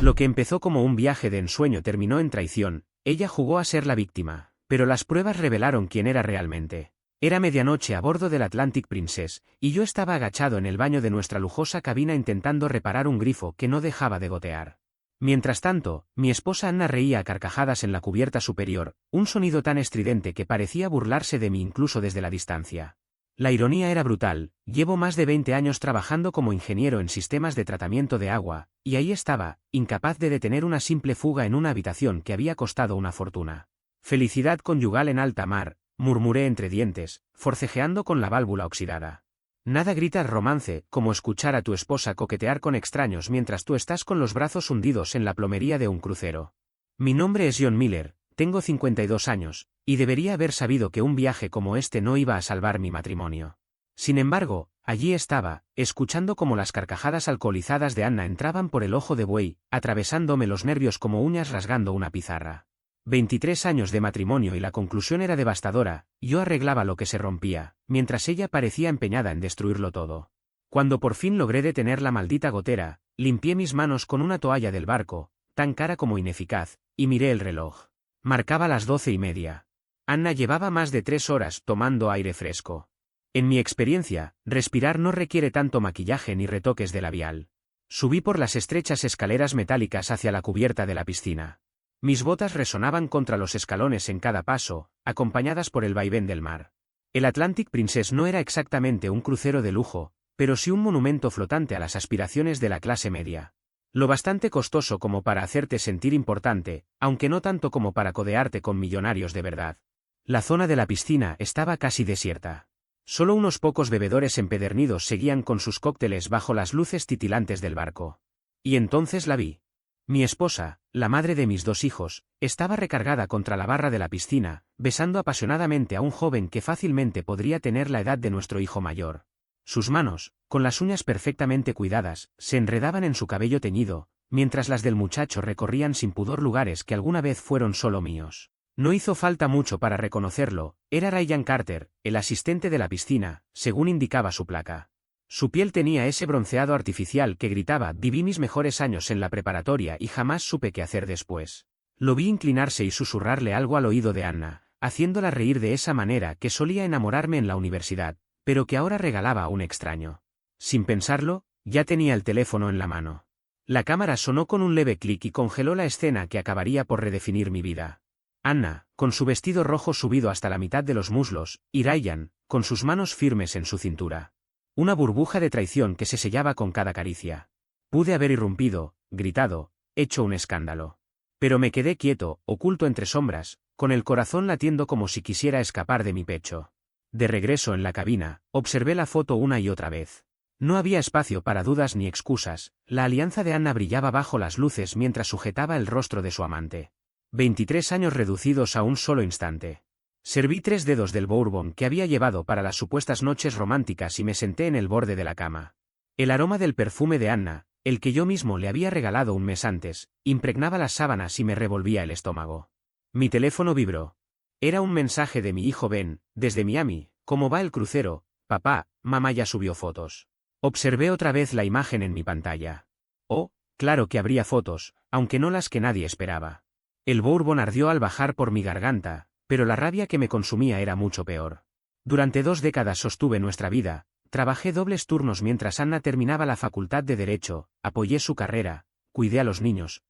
Lo que empezó como un viaje de ensueño terminó en traición. Ella jugó a ser la víctima, pero las pruebas revelaron quién era realmente. Era medianoche a bordo del Atlantic Princess, y yo estaba agachado en el baño de nuestra lujosa cabina intentando reparar un grifo que no dejaba de gotear. Mientras tanto, mi esposa Anna reía a carcajadas en la cubierta superior, un sonido tan estridente que parecía burlarse de mí incluso desde la distancia. La ironía era brutal. Llevo más de 20 años trabajando como ingeniero en sistemas de tratamiento de agua, y ahí estaba, incapaz de detener una simple fuga en una habitación que había costado una fortuna. Felicidad conyugal en alta mar, murmuré entre dientes, forcejeando con la válvula oxidada. Nada grita romance como escuchar a tu esposa coquetear con extraños mientras tú estás con los brazos hundidos en la plomería de un crucero. Mi nombre es John Miller, tengo 52 años, y debería haber sabido que un viaje como este no iba a salvar mi matrimonio. Sin embargo, allí estaba, escuchando cómo las carcajadas alcoholizadas de Anna entraban por el ojo de buey, atravesándome los nervios como uñas rasgando una pizarra. 23 años de matrimonio y la conclusión era devastadora. Yo arreglaba lo que se rompía, mientras ella parecía empeñada en destruirlo todo. Cuando por fin logré detener la maldita gotera, limpié mis manos con una toalla del barco, tan cara como ineficaz, y miré el reloj. Marcaba las 12:30. Anna llevaba más de 3 horas tomando aire fresco. En mi experiencia, respirar no requiere tanto maquillaje ni retoques de labial. Subí por las estrechas escaleras metálicas hacia la cubierta de la piscina. Mis botas resonaban contra los escalones en cada paso, acompañadas por el vaivén del mar. El Atlantic Princess no era exactamente un crucero de lujo, pero sí un monumento flotante a las aspiraciones de la clase media. Lo bastante costoso como para hacerte sentir importante, aunque no tanto como para codearte con millonarios de verdad. La zona de la piscina estaba casi desierta. Solo unos pocos bebedores empedernidos seguían con sus cócteles bajo las luces titilantes del barco. Y entonces la vi. Mi esposa, la madre de mis 2 hijos, estaba recargada contra la barra de la piscina, besando apasionadamente a un joven que fácilmente podría tener la edad de nuestro hijo mayor. Sus manos, con las uñas perfectamente cuidadas, se enredaban en su cabello teñido, mientras las del muchacho recorrían sin pudor lugares que alguna vez fueron solo míos. No hizo falta mucho para reconocerlo, era Ryan Carter, el asistente de la piscina, según indicaba su placa. Su piel tenía ese bronceado artificial que gritaba: viví mis mejores años en la preparatoria y jamás supe qué hacer después. Lo vi inclinarse y susurrarle algo al oído de Anna, haciéndola reír de esa manera que solía enamorarme en la universidad, pero que ahora regalaba a un extraño. Sin pensarlo, ya tenía el teléfono en la mano. La cámara sonó con un leve clic y congeló la escena que acabaría por redefinir mi vida. Anna, con su vestido rojo subido hasta la mitad de los muslos, y Ryan, con sus manos firmes en su cintura. Una burbuja de traición que se sellaba con cada caricia. Pude haber irrumpido, gritado, hecho un escándalo. Pero me quedé quieto, oculto entre sombras, con el corazón latiendo como si quisiera escapar de mi pecho. De regreso en la cabina, observé la foto una y otra vez. No había espacio para dudas ni excusas. La alianza de Anna brillaba bajo las luces mientras sujetaba el rostro de su amante. 23 años reducidos a un solo instante. Serví 3 dedos del bourbon que había llevado para las supuestas noches románticas y me senté en el borde de la cama. El aroma del perfume de Anna, el que yo mismo le había regalado un mes antes, impregnaba las sábanas y me revolvía el estómago. Mi teléfono vibró. Era un mensaje de mi hijo Ben, desde Miami. ¿Cómo va el crucero, papá? Mamá ya subió fotos. Observé otra vez la imagen en mi pantalla. Oh, claro que habría fotos, aunque no las que nadie esperaba. El bourbon ardió al bajar por mi garganta, pero la rabia que me consumía era mucho peor. Durante 2 décadas sostuve nuestra vida, trabajé dobles turnos mientras Anna terminaba la facultad de Derecho, apoyé su carrera, cuidé a los niños.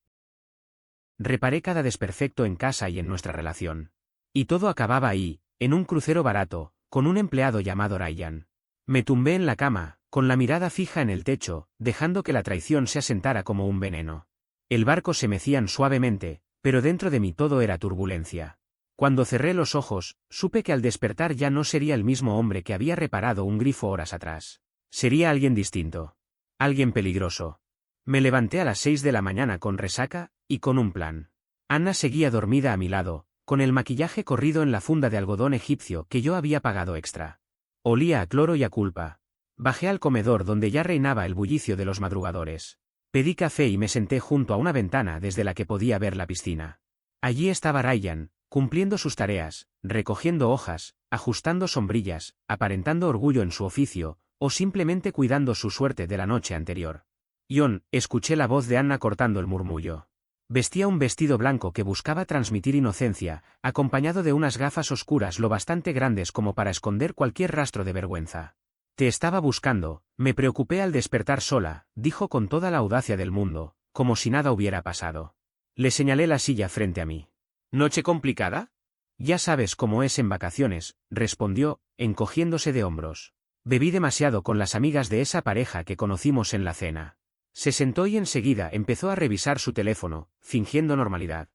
Reparé cada desperfecto en casa y en nuestra relación. Y todo acababa ahí, en un crucero barato, con un empleado llamado Ryan. Me tumbé en la cama, con la mirada fija en el techo, dejando que la traición se asentara como un veneno. El barco se mecían suavemente, pero dentro de mí todo era turbulencia. Cuando cerré los ojos, supe que al despertar ya no sería el mismo hombre que había reparado un grifo horas atrás. Sería alguien distinto. Alguien peligroso. Me levanté a las 6 de la mañana con resaca, y con un plan. Anna seguía dormida a mi lado, con el maquillaje corrido en la funda de algodón egipcio que yo había pagado extra. Olía a cloro y a culpa. Bajé al comedor donde ya reinaba el bullicio de los madrugadores. Pedí café y me senté junto a una ventana desde la que podía ver la piscina. Allí estaba Ryan, cumpliendo sus tareas, recogiendo hojas, ajustando sombrillas, aparentando orgullo en su oficio, o simplemente cuidando su suerte de la noche anterior. John, escuché la voz de Anna cortando el murmullo. Vestía un vestido blanco que buscaba transmitir inocencia, acompañado de unas gafas oscuras lo bastante grandes como para esconder cualquier rastro de vergüenza. Te estaba buscando, me preocupé al despertar sola, dijo con toda la audacia del mundo, como si nada hubiera pasado. Le señalé la silla frente a mí. ¿Noche complicada? Ya sabes cómo es en vacaciones, respondió, encogiéndose de hombros. Bebí demasiado con las amigas de esa pareja que conocimos en la cena. Se sentó y enseguida empezó a revisar su teléfono, fingiendo normalidad.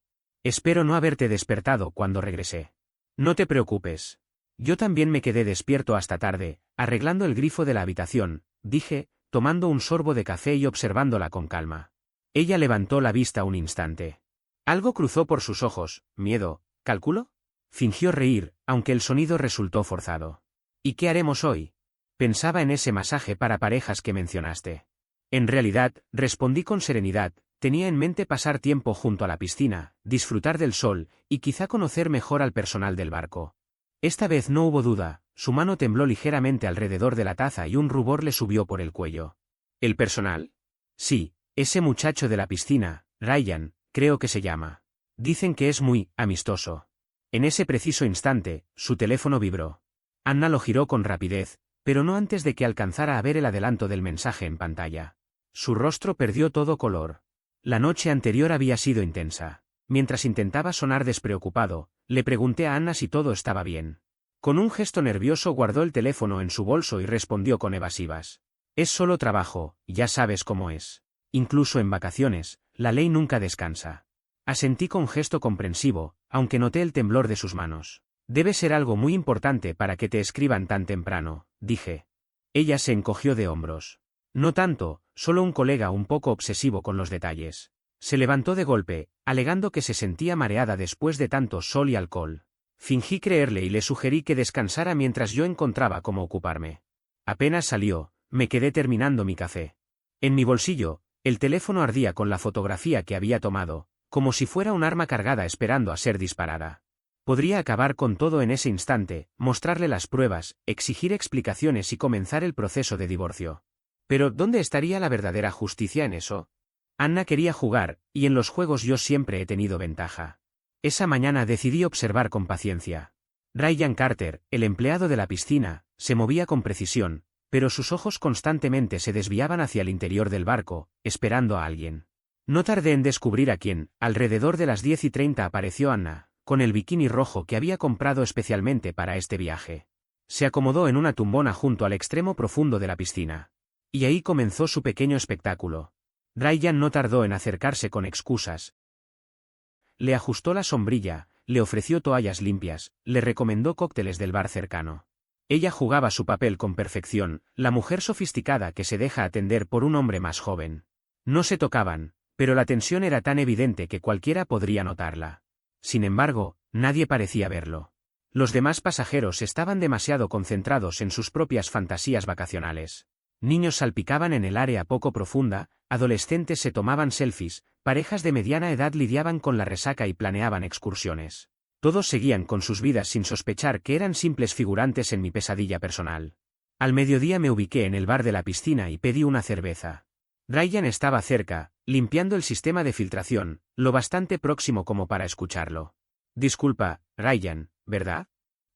Espero no haberte despertado cuando regresé. No te preocupes. Yo también me quedé despierto hasta tarde, arreglando el grifo de la habitación, dije, tomando un sorbo de café y observándola con calma. Ella levantó la vista un instante. Algo cruzó por sus ojos, miedo, ¿calculo? Fingió reír, aunque el sonido resultó forzado. ¿Y qué haremos hoy? Pensaba en ese masaje para parejas que mencionaste. En realidad, respondí con serenidad, tenía en mente pasar tiempo junto a la piscina, disfrutar del sol, y quizá conocer mejor al personal del barco. Esta vez no hubo duda, su mano tembló ligeramente alrededor de la taza y un rubor le subió por el cuello. ¿El personal? Sí, ese muchacho de la piscina, Ryan, creo que se llama. Dicen que es muy amistoso. En ese preciso instante, su teléfono vibró. Anna lo giró con rapidez, pero no antes de que alcanzara a ver el adelanto del mensaje en pantalla. Su rostro perdió todo color. La noche anterior había sido intensa. Mientras intentaba sonar despreocupado, le pregunté a Anna si todo estaba bien. Con un gesto nervioso guardó el teléfono en su bolso y respondió con evasivas. Es solo trabajo, ya sabes cómo es. Incluso en vacaciones, la ley nunca descansa. Asentí con gesto comprensivo, aunque noté el temblor de sus manos. Debe ser algo muy importante para que te escriban tan temprano, dije. Ella se encogió de hombros. No tanto, solo un colega un poco obsesivo con los detalles. Se levantó de golpe, alegando que se sentía mareada después de tanto sol y alcohol. Fingí creerle y le sugerí que descansara mientras yo encontraba cómo ocuparme. Apenas salió, me quedé terminando mi café. En mi bolsillo, el teléfono ardía con la fotografía que había tomado, como si fuera un arma cargada esperando a ser disparada. Podría acabar con todo en ese instante, mostrarle las pruebas, exigir explicaciones y comenzar el proceso de divorcio. Pero, ¿dónde estaría la verdadera justicia en eso? Anna quería jugar, y en los juegos yo siempre he tenido ventaja. Esa mañana decidí observar con paciencia. Ryan Carter, el empleado de la piscina, se movía con precisión, pero sus ojos constantemente se desviaban hacia el interior del barco, esperando a alguien. No tardé en descubrir a quién. Alrededor de las 10:30 apareció Anna, con el bikini rojo que había comprado especialmente para este viaje. Se acomodó en una tumbona junto al extremo profundo de la piscina. Y ahí comenzó su pequeño espectáculo. Ryan no tardó en acercarse con excusas. Le ajustó la sombrilla, le ofreció toallas limpias, le recomendó cócteles del bar cercano. Ella jugaba su papel con perfección, la mujer sofisticada que se deja atender por un hombre más joven. No se tocaban, pero la tensión era tan evidente que cualquiera podría notarla. Sin embargo, nadie parecía verlo. Los demás pasajeros estaban demasiado concentrados en sus propias fantasías vacacionales. Niños salpicaban en el área poco profunda, adolescentes se tomaban selfies, parejas de mediana edad lidiaban con la resaca y planeaban excursiones. Todos seguían con sus vidas sin sospechar que eran simples figurantes en mi pesadilla personal. Al mediodía me ubiqué en el bar de la piscina y pedí una cerveza. Ryan estaba cerca, limpiando el sistema de filtración, lo bastante próximo como para escucharlo. Disculpa, Ryan, ¿verdad?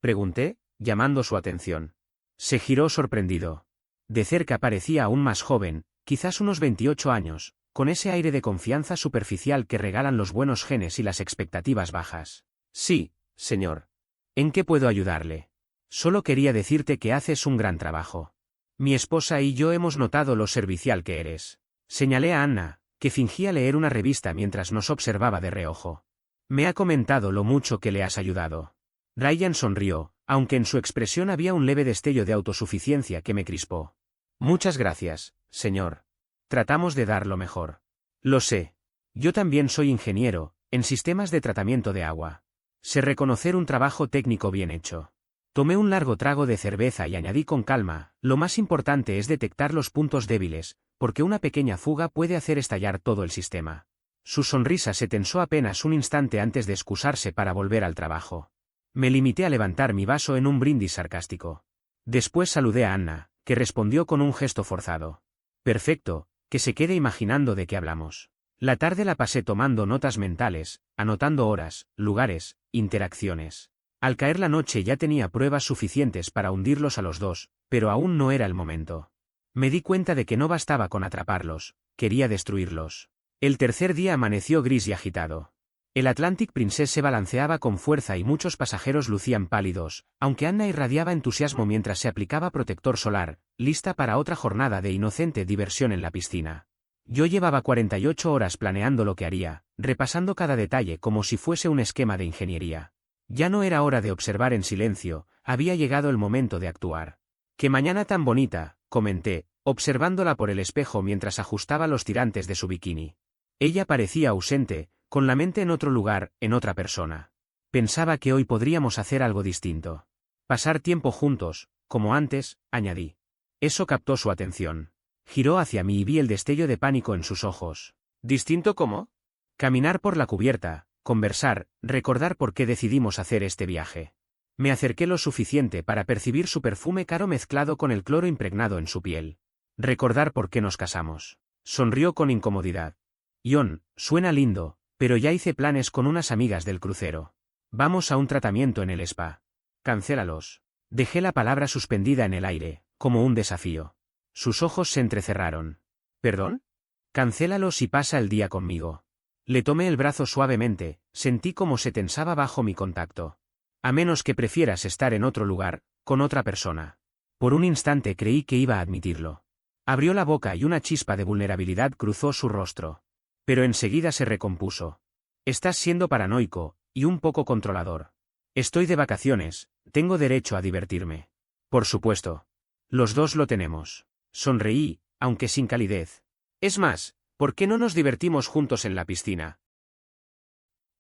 Pregunté, llamando su atención. Se giró sorprendido. De cerca parecía aún más joven, quizás unos 28 años, con ese aire de confianza superficial que regalan los buenos genes y las expectativas bajas. Sí, señor. ¿En qué puedo ayudarle? Solo quería decirte que haces un gran trabajo. Mi esposa y yo hemos notado lo servicial que eres. Señalé a Anna, que fingía leer una revista mientras nos observaba de reojo. Me ha comentado lo mucho que le has ayudado. Ryan sonrió, aunque en su expresión había un leve destello de autosuficiencia que me crispó. Muchas gracias, señor. Tratamos de dar lo mejor. Lo sé. Yo también soy ingeniero, en sistemas de tratamiento de agua. Sé reconocer un trabajo técnico bien hecho. Tomé un largo trago de cerveza y añadí con calma, lo más importante es detectar los puntos débiles, porque una pequeña fuga puede hacer estallar todo el sistema. Su sonrisa se tensó apenas un instante antes de excusarse para volver al trabajo. Me limité a levantar mi vaso en un brindis sarcástico. Después saludé a Anna, que respondió con un gesto forzado. Perfecto, Que se quede imaginando de qué hablamos. La tarde la pasé tomando notas mentales, anotando horas, lugares, interacciones. Al caer la noche ya tenía pruebas suficientes para hundirlos a los dos, pero aún no era el momento. Me di cuenta de que no bastaba con atraparlos, quería destruirlos. El tercer día amaneció gris y agitado. El Atlantic Princess se balanceaba con fuerza y muchos pasajeros lucían pálidos, aunque Anna irradiaba entusiasmo mientras se aplicaba protector solar, lista para otra jornada de inocente diversión en la piscina. Yo llevaba 48 horas planeando lo que haría, repasando cada detalle como si fuese un esquema de ingeniería. Ya no era hora de observar en silencio, había llegado el momento de actuar. ¡Qué mañana tan bonita!, comenté, observándola por el espejo mientras ajustaba los tirantes de su bikini. Ella parecía ausente, con la mente en otro lugar, en otra persona. Pensaba que hoy podríamos hacer algo distinto. Pasar tiempo juntos, como antes, añadí. Eso captó su atención. Giró hacia mí y vi el destello de pánico en sus ojos. ¿Distinto cómo? Caminar por la cubierta, conversar, recordar por qué decidimos hacer este viaje. Me acerqué lo suficiente para percibir su perfume caro mezclado con el cloro impregnado en su piel. Recordar por qué nos casamos. Sonrió con incomodidad. Ion, suena lindo, pero ya hice planes con unas amigas del crucero. Vamos a un tratamiento en el spa. Cancélalos. Dejé la palabra suspendida en el aire, como un desafío. Sus ojos se entrecerraron. ¿Perdón? Cancélalos y pasa el día conmigo. Le tomé el brazo suavemente, sentí cómo se tensaba bajo mi contacto. A menos que prefieras estar en otro lugar, con otra persona. Por un instante creí que iba a admitirlo. Abrió la boca y una chispa de vulnerabilidad cruzó su rostro. Pero enseguida se recompuso. Estás siendo paranoico, y un poco controlador. Estoy de vacaciones, tengo derecho a divertirme. Por supuesto. Los dos lo tenemos. Sonreí, aunque sin calidez. Es más, ¿por qué no nos divertimos juntos en la piscina?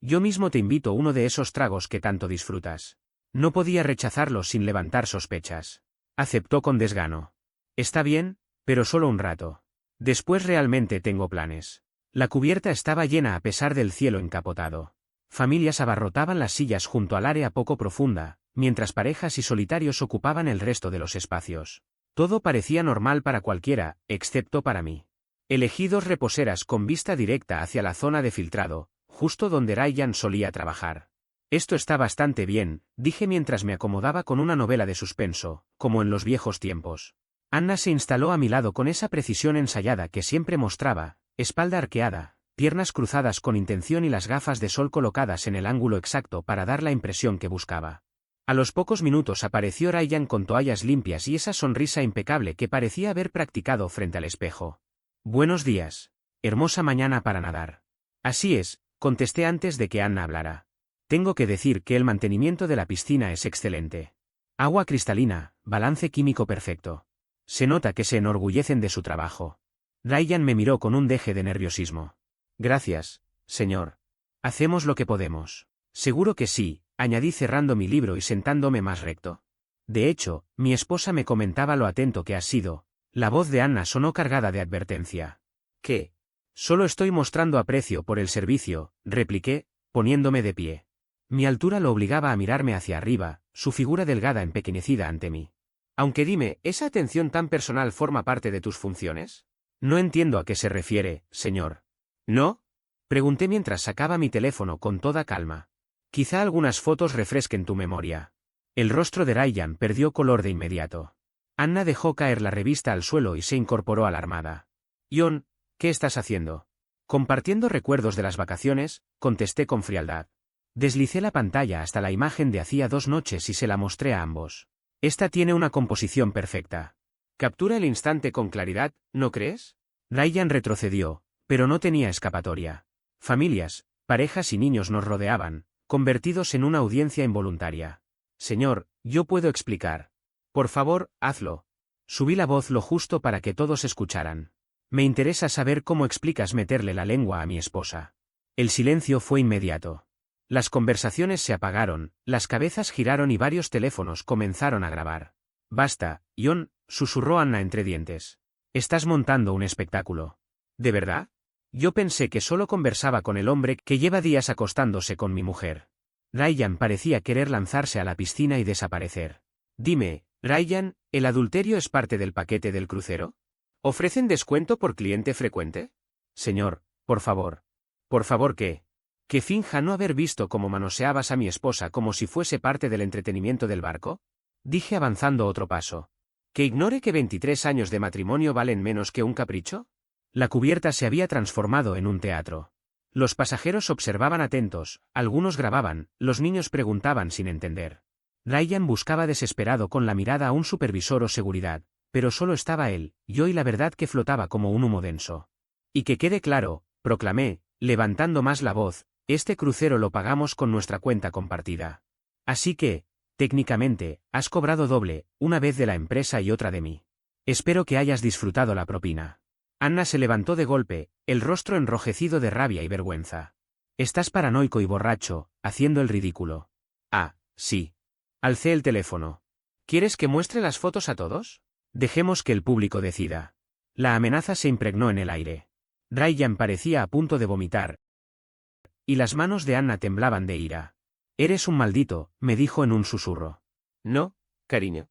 Yo mismo te invito uno de esos tragos que tanto disfrutas. No podía rechazarlo sin levantar sospechas. Aceptó con desgano. Está bien, pero solo un rato. Después realmente tengo planes. La cubierta estaba llena a pesar del cielo encapotado. Familias abarrotaban las sillas junto al área poco profunda, mientras parejas y solitarios ocupaban el resto de los espacios. Todo parecía normal para cualquiera, excepto para mí. Elegí dos reposeras con vista directa hacia la zona de filtrado, justo donde Ryan solía trabajar. Esto está bastante bien, dije mientras me acomodaba con una novela de suspenso, como en los viejos tiempos. Anna se instaló a mi lado con esa precisión ensayada que siempre mostraba, espalda arqueada, piernas cruzadas con intención y las gafas de sol colocadas en el ángulo exacto para dar la impresión que buscaba. A los pocos minutos apareció Ryan con toallas limpias y esa sonrisa impecable que parecía haber practicado frente al espejo. Buenos días. Hermosa mañana para nadar. Así es, contesté antes de que Anna hablara. Tengo que decir que el mantenimiento de la piscina es excelente. Agua cristalina, balance químico perfecto. Se nota que se enorgullecen de su trabajo. Ryan me miró con un deje de nerviosismo. Gracias, señor. Hacemos lo que podemos. Seguro que sí, añadí cerrando mi libro y sentándome más recto. De hecho, mi esposa me comentaba lo atento que has sido. La voz de Anna sonó cargada de advertencia. ¿Qué? Solo estoy mostrando aprecio por el servicio, repliqué, poniéndome de pie. Mi altura lo obligaba a mirarme hacia arriba, su figura delgada empequeñecida ante mí. Aunque dime, ¿esa atención tan personal forma parte de tus funciones? No entiendo a qué se refiere, señor. ¿No? Pregunté mientras sacaba mi teléfono con toda calma. Quizá algunas fotos refresquen tu memoria. El rostro de Ryan perdió color de inmediato. Anna dejó caer la revista al suelo y se incorporó alarmada. Ion, ¿qué estás haciendo? Compartiendo recuerdos de las vacaciones, contesté con frialdad. Deslicé la pantalla hasta la imagen de hacía 2 noches y se la mostré a ambos. Esta tiene una composición perfecta. Captura el instante con claridad, ¿no crees? Ryan retrocedió, pero no tenía escapatoria. Familias, parejas y niños nos rodeaban, convertidos en una audiencia involuntaria. Señor, yo puedo explicar. Por favor, hazlo. Subí la voz lo justo para que todos escucharan. Me interesa saber cómo explicas meterle la lengua a mi esposa. El silencio fue inmediato. Las conversaciones se apagaron, las cabezas giraron y varios teléfonos comenzaron a grabar. Basta, Ion, susurró Anna entre dientes. Estás montando un espectáculo. ¿De verdad? Yo pensé que solo conversaba con el hombre que lleva días acostándose con mi mujer. Ryan parecía querer lanzarse a la piscina y desaparecer. Dime, Ryan, ¿el adulterio es parte del paquete del crucero? ¿Ofrecen descuento por cliente frecuente? Señor, por favor. Por favor, ¿que finja no haber visto cómo manoseabas a mi esposa como si fuese parte del entretenimiento del barco? Dije avanzando otro paso. ¿Que ignore que 23 años de matrimonio valen menos que un capricho? La cubierta se había transformado en un teatro. Los pasajeros observaban atentos, algunos grababan, los niños preguntaban sin entender. Ryan buscaba desesperado con la mirada a un supervisor o seguridad, pero solo estaba él, yo y la verdad que flotaba como un humo denso. Y que quede claro, proclamé, levantando más la voz, este crucero lo pagamos con nuestra cuenta compartida. Así que, técnicamente, has cobrado doble, una vez de la empresa y otra de mí. Espero que hayas disfrutado la propina. Anna se levantó de golpe, el rostro enrojecido de rabia y vergüenza. Estás paranoico y borracho, haciendo el ridículo. Ah, sí. Alcé el teléfono. ¿Quieres que muestre las fotos a todos? Dejemos que el público decida. La amenaza se impregnó en el aire. Ryan parecía a punto de vomitar, y las manos de Anna temblaban de ira. Eres un maldito, me dijo en un susurro. No, cariño.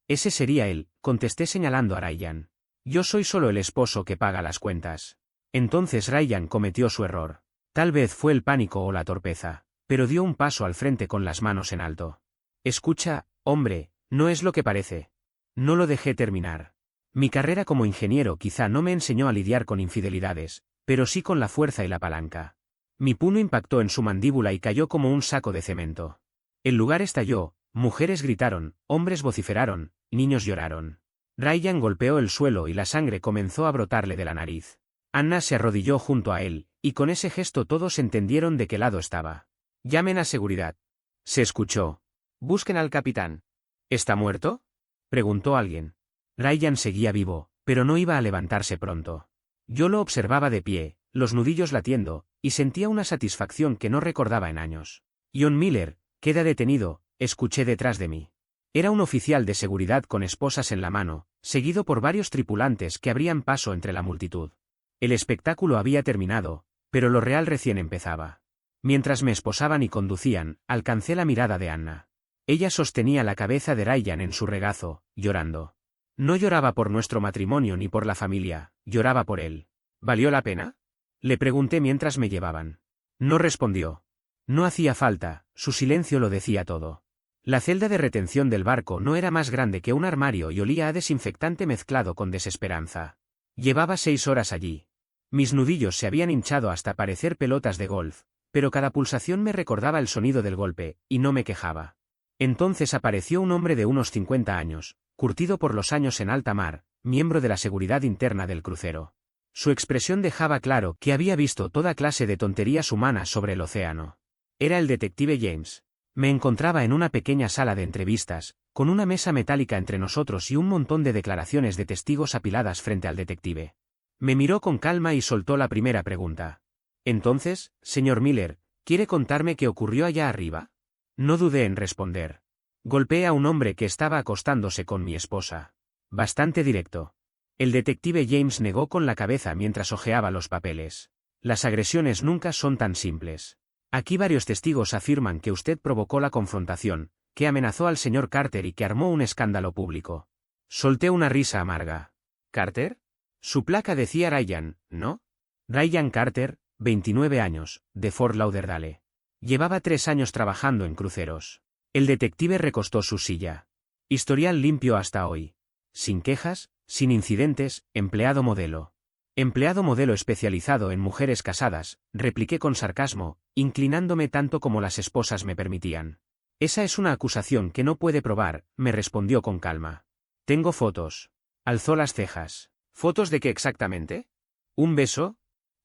Ese sería él, contesté señalando a Ryan. Yo soy solo el esposo que paga las cuentas. Entonces Ryan cometió su error. Tal vez fue el pánico o la torpeza, pero dio un paso al frente con las manos en alto. Escucha, hombre, no es lo que parece. No lo dejé terminar. Mi carrera como ingeniero quizá no me enseñó a lidiar con infidelidades, pero sí con la fuerza y la palanca. Mi puño impactó en su mandíbula y cayó como un saco de cemento. El lugar estalló, mujeres gritaron, hombres vociferaron, niños lloraron. Ryan golpeó el suelo y la sangre comenzó a brotarle de la nariz. Anna se arrodilló junto a él, y con ese gesto todos entendieron de qué lado estaba. Llamen a seguridad. Se escuchó. Busquen al capitán. ¿Está muerto? Preguntó alguien. Ryan seguía vivo, pero no iba a levantarse pronto. Yo lo observaba de pie, los nudillos latiendo, y sentía una satisfacción que no recordaba en años. John Miller, queda detenido, escuché detrás de mí. Era un oficial de seguridad con esposas en la mano, seguido por varios tripulantes que abrían paso entre la multitud. El espectáculo había terminado, pero lo real recién empezaba. Mientras me esposaban y conducían, alcancé la mirada de Anna. Ella sostenía la cabeza de Ryan en su regazo, llorando. No lloraba por nuestro matrimonio ni por la familia, lloraba por él. ¿Valió la pena? Le pregunté mientras me llevaban. No respondió. No hacía falta, su silencio lo decía todo. La celda de retención del barco no era más grande que un armario y olía a desinfectante mezclado con desesperanza. Llevaba 6 horas allí. Mis nudillos se habían hinchado hasta parecer pelotas de golf, pero cada pulsación me recordaba el sonido del golpe, y no me quejaba. Entonces apareció un hombre de unos 50 años, curtido por los años en alta mar, miembro de la seguridad interna del crucero. Su expresión dejaba claro que había visto toda clase de tonterías humanas sobre el océano. Era el detective James. Me encontraba en una pequeña sala de entrevistas, con una mesa metálica entre nosotros y un montón de declaraciones de testigos apiladas frente al detective. Me miró con calma y soltó la primera pregunta. Entonces, señor Miller, ¿quiere contarme qué ocurrió allá arriba? No dudé en responder. Golpeé a un hombre que estaba acostándose con mi esposa. Bastante directo. El detective James negó con la cabeza mientras hojeaba los papeles. Las agresiones nunca son tan simples. Aquí varios testigos afirman que usted provocó la confrontación, que amenazó al señor Carter y que armó un escándalo público. Solté una risa amarga. ¿Carter? Su placa decía Ryan, ¿no? Ryan Carter, 29 años, de Fort Lauderdale. Llevaba 3 años trabajando en cruceros. El detective recostó su silla. Historial limpio hasta hoy. Sin quejas, sin incidentes, empleado modelo. Empleado modelo especializado en mujeres casadas, repliqué con sarcasmo, inclinándome tanto como las esposas me permitían. Esa es una acusación que no puede probar, me respondió con calma. Tengo fotos. Alzó las cejas. ¿Fotos de qué exactamente? ¿Un beso?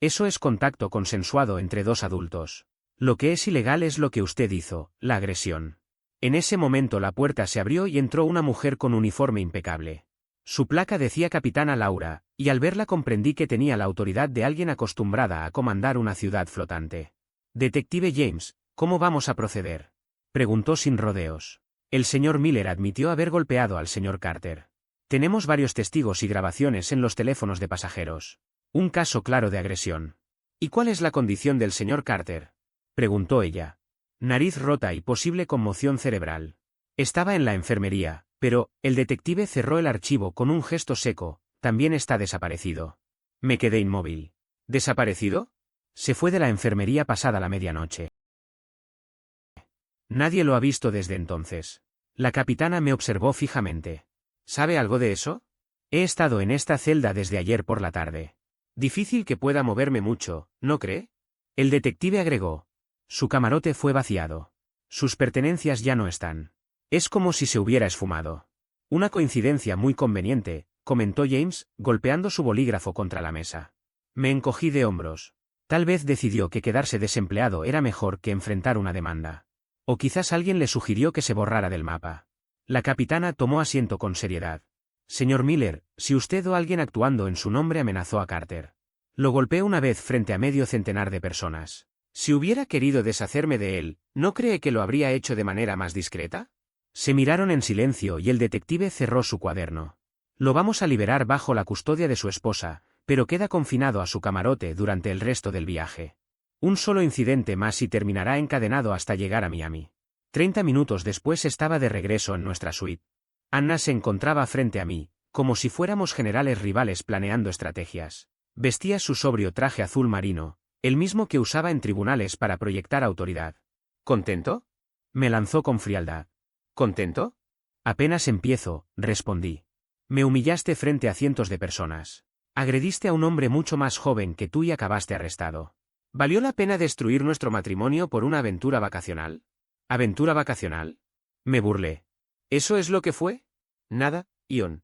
Eso es contacto consensuado entre 2 adultos. Lo que es ilegal es lo que usted hizo, la agresión. En ese momento la puerta se abrió y entró una mujer con uniforme impecable. Su placa decía Capitana Laura, y al verla comprendí que tenía la autoridad de alguien acostumbrada a comandar una ciudad flotante. Detective James, ¿cómo vamos a proceder? Preguntó sin rodeos. El señor Miller admitió haber golpeado al señor Carter. Tenemos varios testigos y grabaciones en los teléfonos de pasajeros. Un caso claro de agresión. ¿Y cuál es la condición del señor Carter? Preguntó ella. Nariz rota y posible conmoción cerebral. Estaba en la enfermería, pero, el detective cerró el archivo con un gesto seco, también está desaparecido. Me quedé inmóvil. ¿Desaparecido? Se fue de la enfermería pasada la medianoche. Nadie lo ha visto desde entonces. La capitana me observó fijamente. ¿Sabe algo de eso? He estado en esta celda desde ayer por la tarde. Difícil que pueda moverme mucho, ¿no cree? El detective agregó. Su camarote fue vaciado. Sus pertenencias ya no están. Es como si se hubiera esfumado. Una coincidencia muy conveniente, comentó James, golpeando su bolígrafo contra la mesa. Me encogí de hombros. Tal vez decidió que quedarse desempleado era mejor que enfrentar una demanda. O quizás alguien le sugirió que se borrara del mapa. La capitana tomó asiento con seriedad. Señor Miller, si usted o alguien actuando en su nombre amenazó a Carter. Lo golpeé una vez frente a medio centenar de personas. Si hubiera querido deshacerme de él, ¿no cree que lo habría hecho de manera más discreta? Se miraron en silencio y el detective cerró su cuaderno. Lo vamos a liberar bajo la custodia de su esposa, pero queda confinado a su camarote durante el resto del viaje. Un solo incidente más y terminará encadenado hasta llegar a Miami. 30 minutos después estaba de regreso en nuestra suite. Anna se encontraba frente a mí, como si fuéramos generales rivales planeando estrategias. Vestía su sobrio traje azul marino, el mismo que usaba en tribunales para proyectar autoridad. ¿Contento? Me lanzó con frialdad. ¿Contento? Apenas empiezo, respondí. Me humillaste frente a cientos de personas. Agrediste a un hombre mucho más joven que tú y acabaste arrestado. ¿Valió la pena destruir nuestro matrimonio por una aventura vacacional? ¿Aventura vacacional? Me burlé. ¿Eso es lo que fue? Nada, Ion.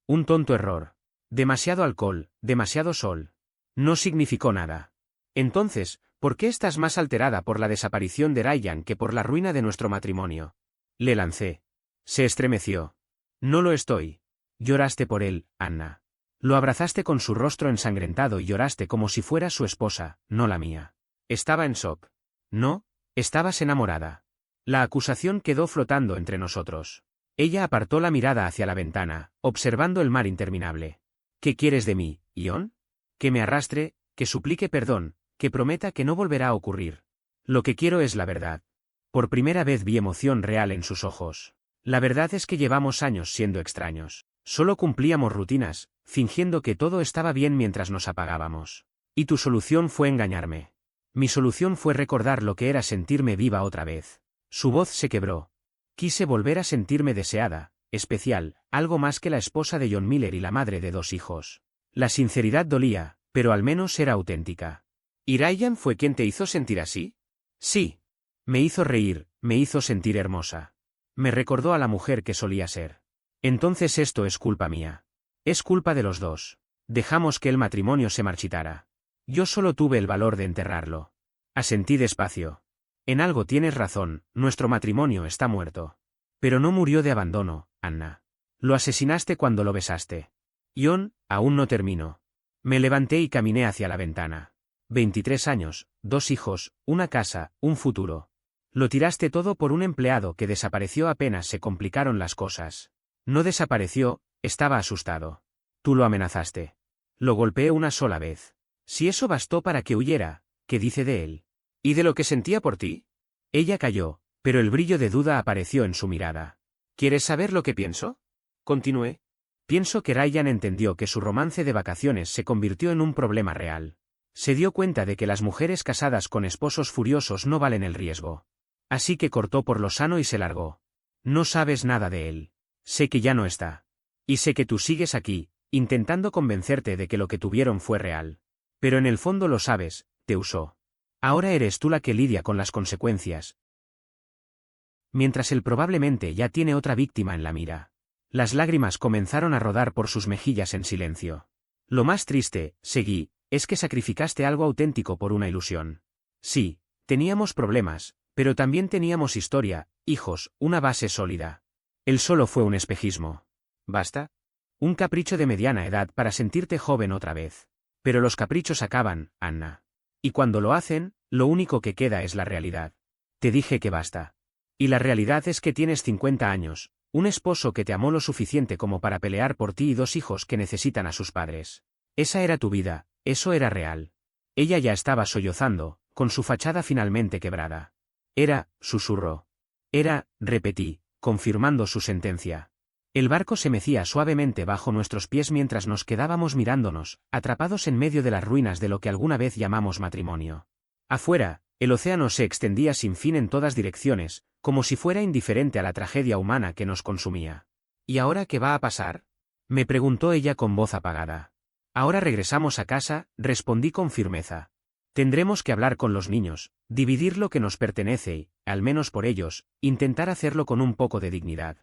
Un tonto error. Demasiado alcohol, demasiado sol. No significó nada. Entonces, ¿por qué estás más alterada por la desaparición de Ryan que por la ruina de nuestro matrimonio? Le lancé. Se estremeció. No lo estoy. Lloraste por él, Anna. Lo abrazaste con su rostro ensangrentado y lloraste como si fuera su esposa, no la mía. Estaba en shock. No, estabas enamorada. La acusación quedó flotando entre nosotros. Ella apartó la mirada hacia la ventana, observando el mar interminable. ¿Qué quieres de mí, Ion? Que me arrastre, que suplique perdón, que prometa que no volverá a ocurrir. Lo que quiero es la verdad. Por primera vez vi emoción real en sus ojos. La verdad es que llevamos años siendo extraños. Solo cumplíamos rutinas, fingiendo que todo estaba bien mientras nos apagábamos. Y tu solución fue engañarme. Mi solución fue recordar lo que era sentirme viva otra vez. Su voz se quebró. Quise volver a sentirme deseada, especial, algo más que la esposa de John Miller y la madre de 2 hijos. La sinceridad dolía, pero al menos era auténtica. ¿Y Ryan fue quien te hizo sentir así? Sí. Me hizo reír, me hizo sentir hermosa. Me recordó a la mujer que solía ser. Entonces esto es culpa mía. Es culpa de los dos. Dejamos que el matrimonio se marchitara. Yo solo tuve el valor de enterrarlo. Asentí despacio. En algo tienes razón, nuestro matrimonio está muerto. Pero no murió de abandono, Anna. Lo asesinaste cuando lo besaste. Ion, aún no termino. Me levanté y caminé hacia la ventana. 23 años, 2 hijos, una casa, un futuro. Lo tiraste todo por un empleado que desapareció apenas se complicaron las cosas. No desapareció, estaba asustado. Tú lo amenazaste. Lo golpeé una sola vez. Si eso bastó para que huyera, ¿qué dice de él? ¿Y de lo que sentía por ti? Ella calló, pero el brillo de duda apareció en su mirada. ¿Quieres saber lo que pienso? Continué. Pienso que Ryan entendió que su romance de vacaciones se convirtió en un problema real. Se dio cuenta de que las mujeres casadas con esposos furiosos no valen el riesgo. Así que cortó por lo sano y se largó. No sabes nada de él. Sé que ya no está. Y sé que tú sigues aquí, intentando convencerte de que lo que tuvieron fue real. Pero en el fondo lo sabes, te usó. Ahora eres tú la que lidia con las consecuencias. Mientras él probablemente ya tiene otra víctima en la mira. Las lágrimas comenzaron a rodar por sus mejillas en silencio. Lo más triste, seguí, es que sacrificaste algo auténtico por una ilusión. Sí, teníamos problemas, pero también teníamos historia, hijos, una base sólida. Él solo fue un espejismo. ¿Basta? Un capricho de mediana edad para sentirte joven otra vez. Pero los caprichos acaban, Anna. Y cuando lo hacen, lo único que queda es la realidad. Te dije que basta. Y la realidad es que tienes 50 años, un esposo que te amó lo suficiente como para pelear por ti y 2 hijos que necesitan a sus padres. Esa era tu vida, eso era real. Ella ya estaba sollozando, con su fachada finalmente quebrada. Era, susurró. Era, repetí, confirmando su sentencia. El barco se mecía suavemente bajo nuestros pies mientras nos quedábamos mirándonos, atrapados en medio de las ruinas de lo que alguna vez llamamos matrimonio. Afuera, el océano se extendía sin fin en todas direcciones, como si fuera indiferente a la tragedia humana que nos consumía. ¿Y ahora qué va a pasar?, me preguntó ella con voz apagada. Ahora regresamos a casa, respondí con firmeza. Tendremos que hablar con los niños, dividir lo que nos pertenece y, al menos por ellos, intentar hacerlo con un poco de dignidad.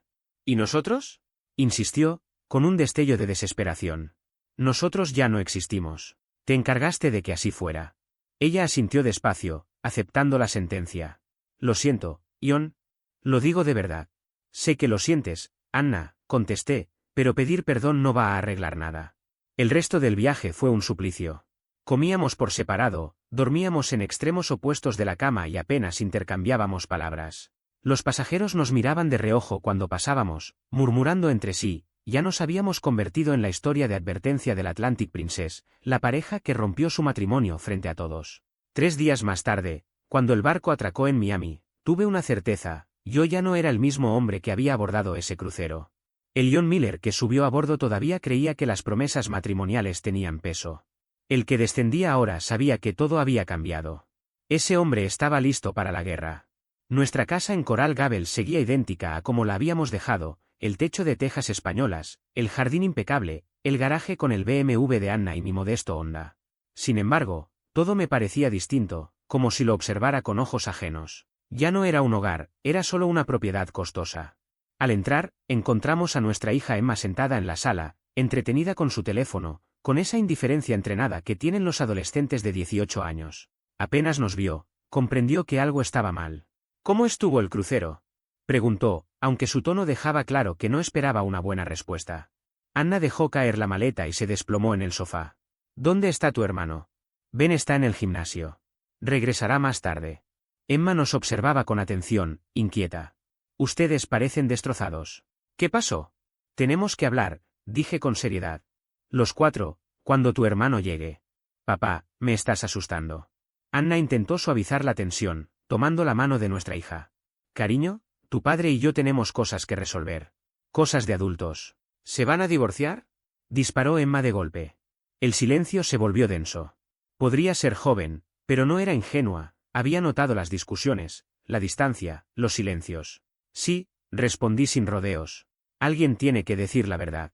¿Y nosotros?, insistió, con un destello de desesperación. Nosotros ya no existimos. Te encargaste de que así fuera. Ella asintió despacio, aceptando la sentencia. Lo siento, Ion. Lo digo de verdad. Sé que lo sientes, Anna, contesté, pero pedir perdón no va a arreglar nada. El resto del viaje fue un suplicio. Comíamos por separado, dormíamos en extremos opuestos de la cama y apenas intercambiábamos palabras. Los pasajeros nos miraban de reojo cuando pasábamos, murmurando entre sí. Ya nos habíamos convertido en la historia de advertencia del Atlantic Princess, la pareja que rompió su matrimonio frente a todos. 3 días más tarde, cuando el barco atracó en Miami, tuve una certeza: yo ya no era el mismo hombre que había abordado ese crucero. El John Miller que subió a bordo todavía creía que las promesas matrimoniales tenían peso. El que descendía ahora sabía que todo había cambiado. Ese hombre estaba listo para la guerra. Nuestra casa en Coral Gables seguía idéntica a como la habíamos dejado, el techo de tejas españolas, el jardín impecable, el garaje con el BMW de Anna y mi modesto Honda. Sin embargo, todo me parecía distinto, como si lo observara con ojos ajenos. Ya no era un hogar, era solo una propiedad costosa. Al entrar, encontramos a nuestra hija Emma sentada en la sala, entretenida con su teléfono, con esa indiferencia entrenada que tienen los adolescentes de 18 años. Apenas nos vio, comprendió que algo estaba mal. ¿Cómo estuvo el crucero?, preguntó, aunque su tono dejaba claro que no esperaba una buena respuesta. Anna dejó caer la maleta y se desplomó en el sofá. ¿Dónde está tu hermano? Ben está en el gimnasio. Regresará más tarde. Emma nos observaba con atención, inquieta. Ustedes parecen destrozados. ¿Qué pasó? Tenemos que hablar, dije con seriedad. Los 4, cuando tu hermano llegue. Papá, me estás asustando. Anna intentó suavizar la tensión, tomando la mano de nuestra hija. Cariño, tu padre y yo tenemos cosas que resolver. Cosas de adultos. ¿Se van a divorciar?, disparó Emma de golpe. El silencio se volvió denso. Podría ser joven, pero no era ingenua, había notado las discusiones, la distancia, los silencios. Sí, respondí sin rodeos. Alguien tiene que decir la verdad.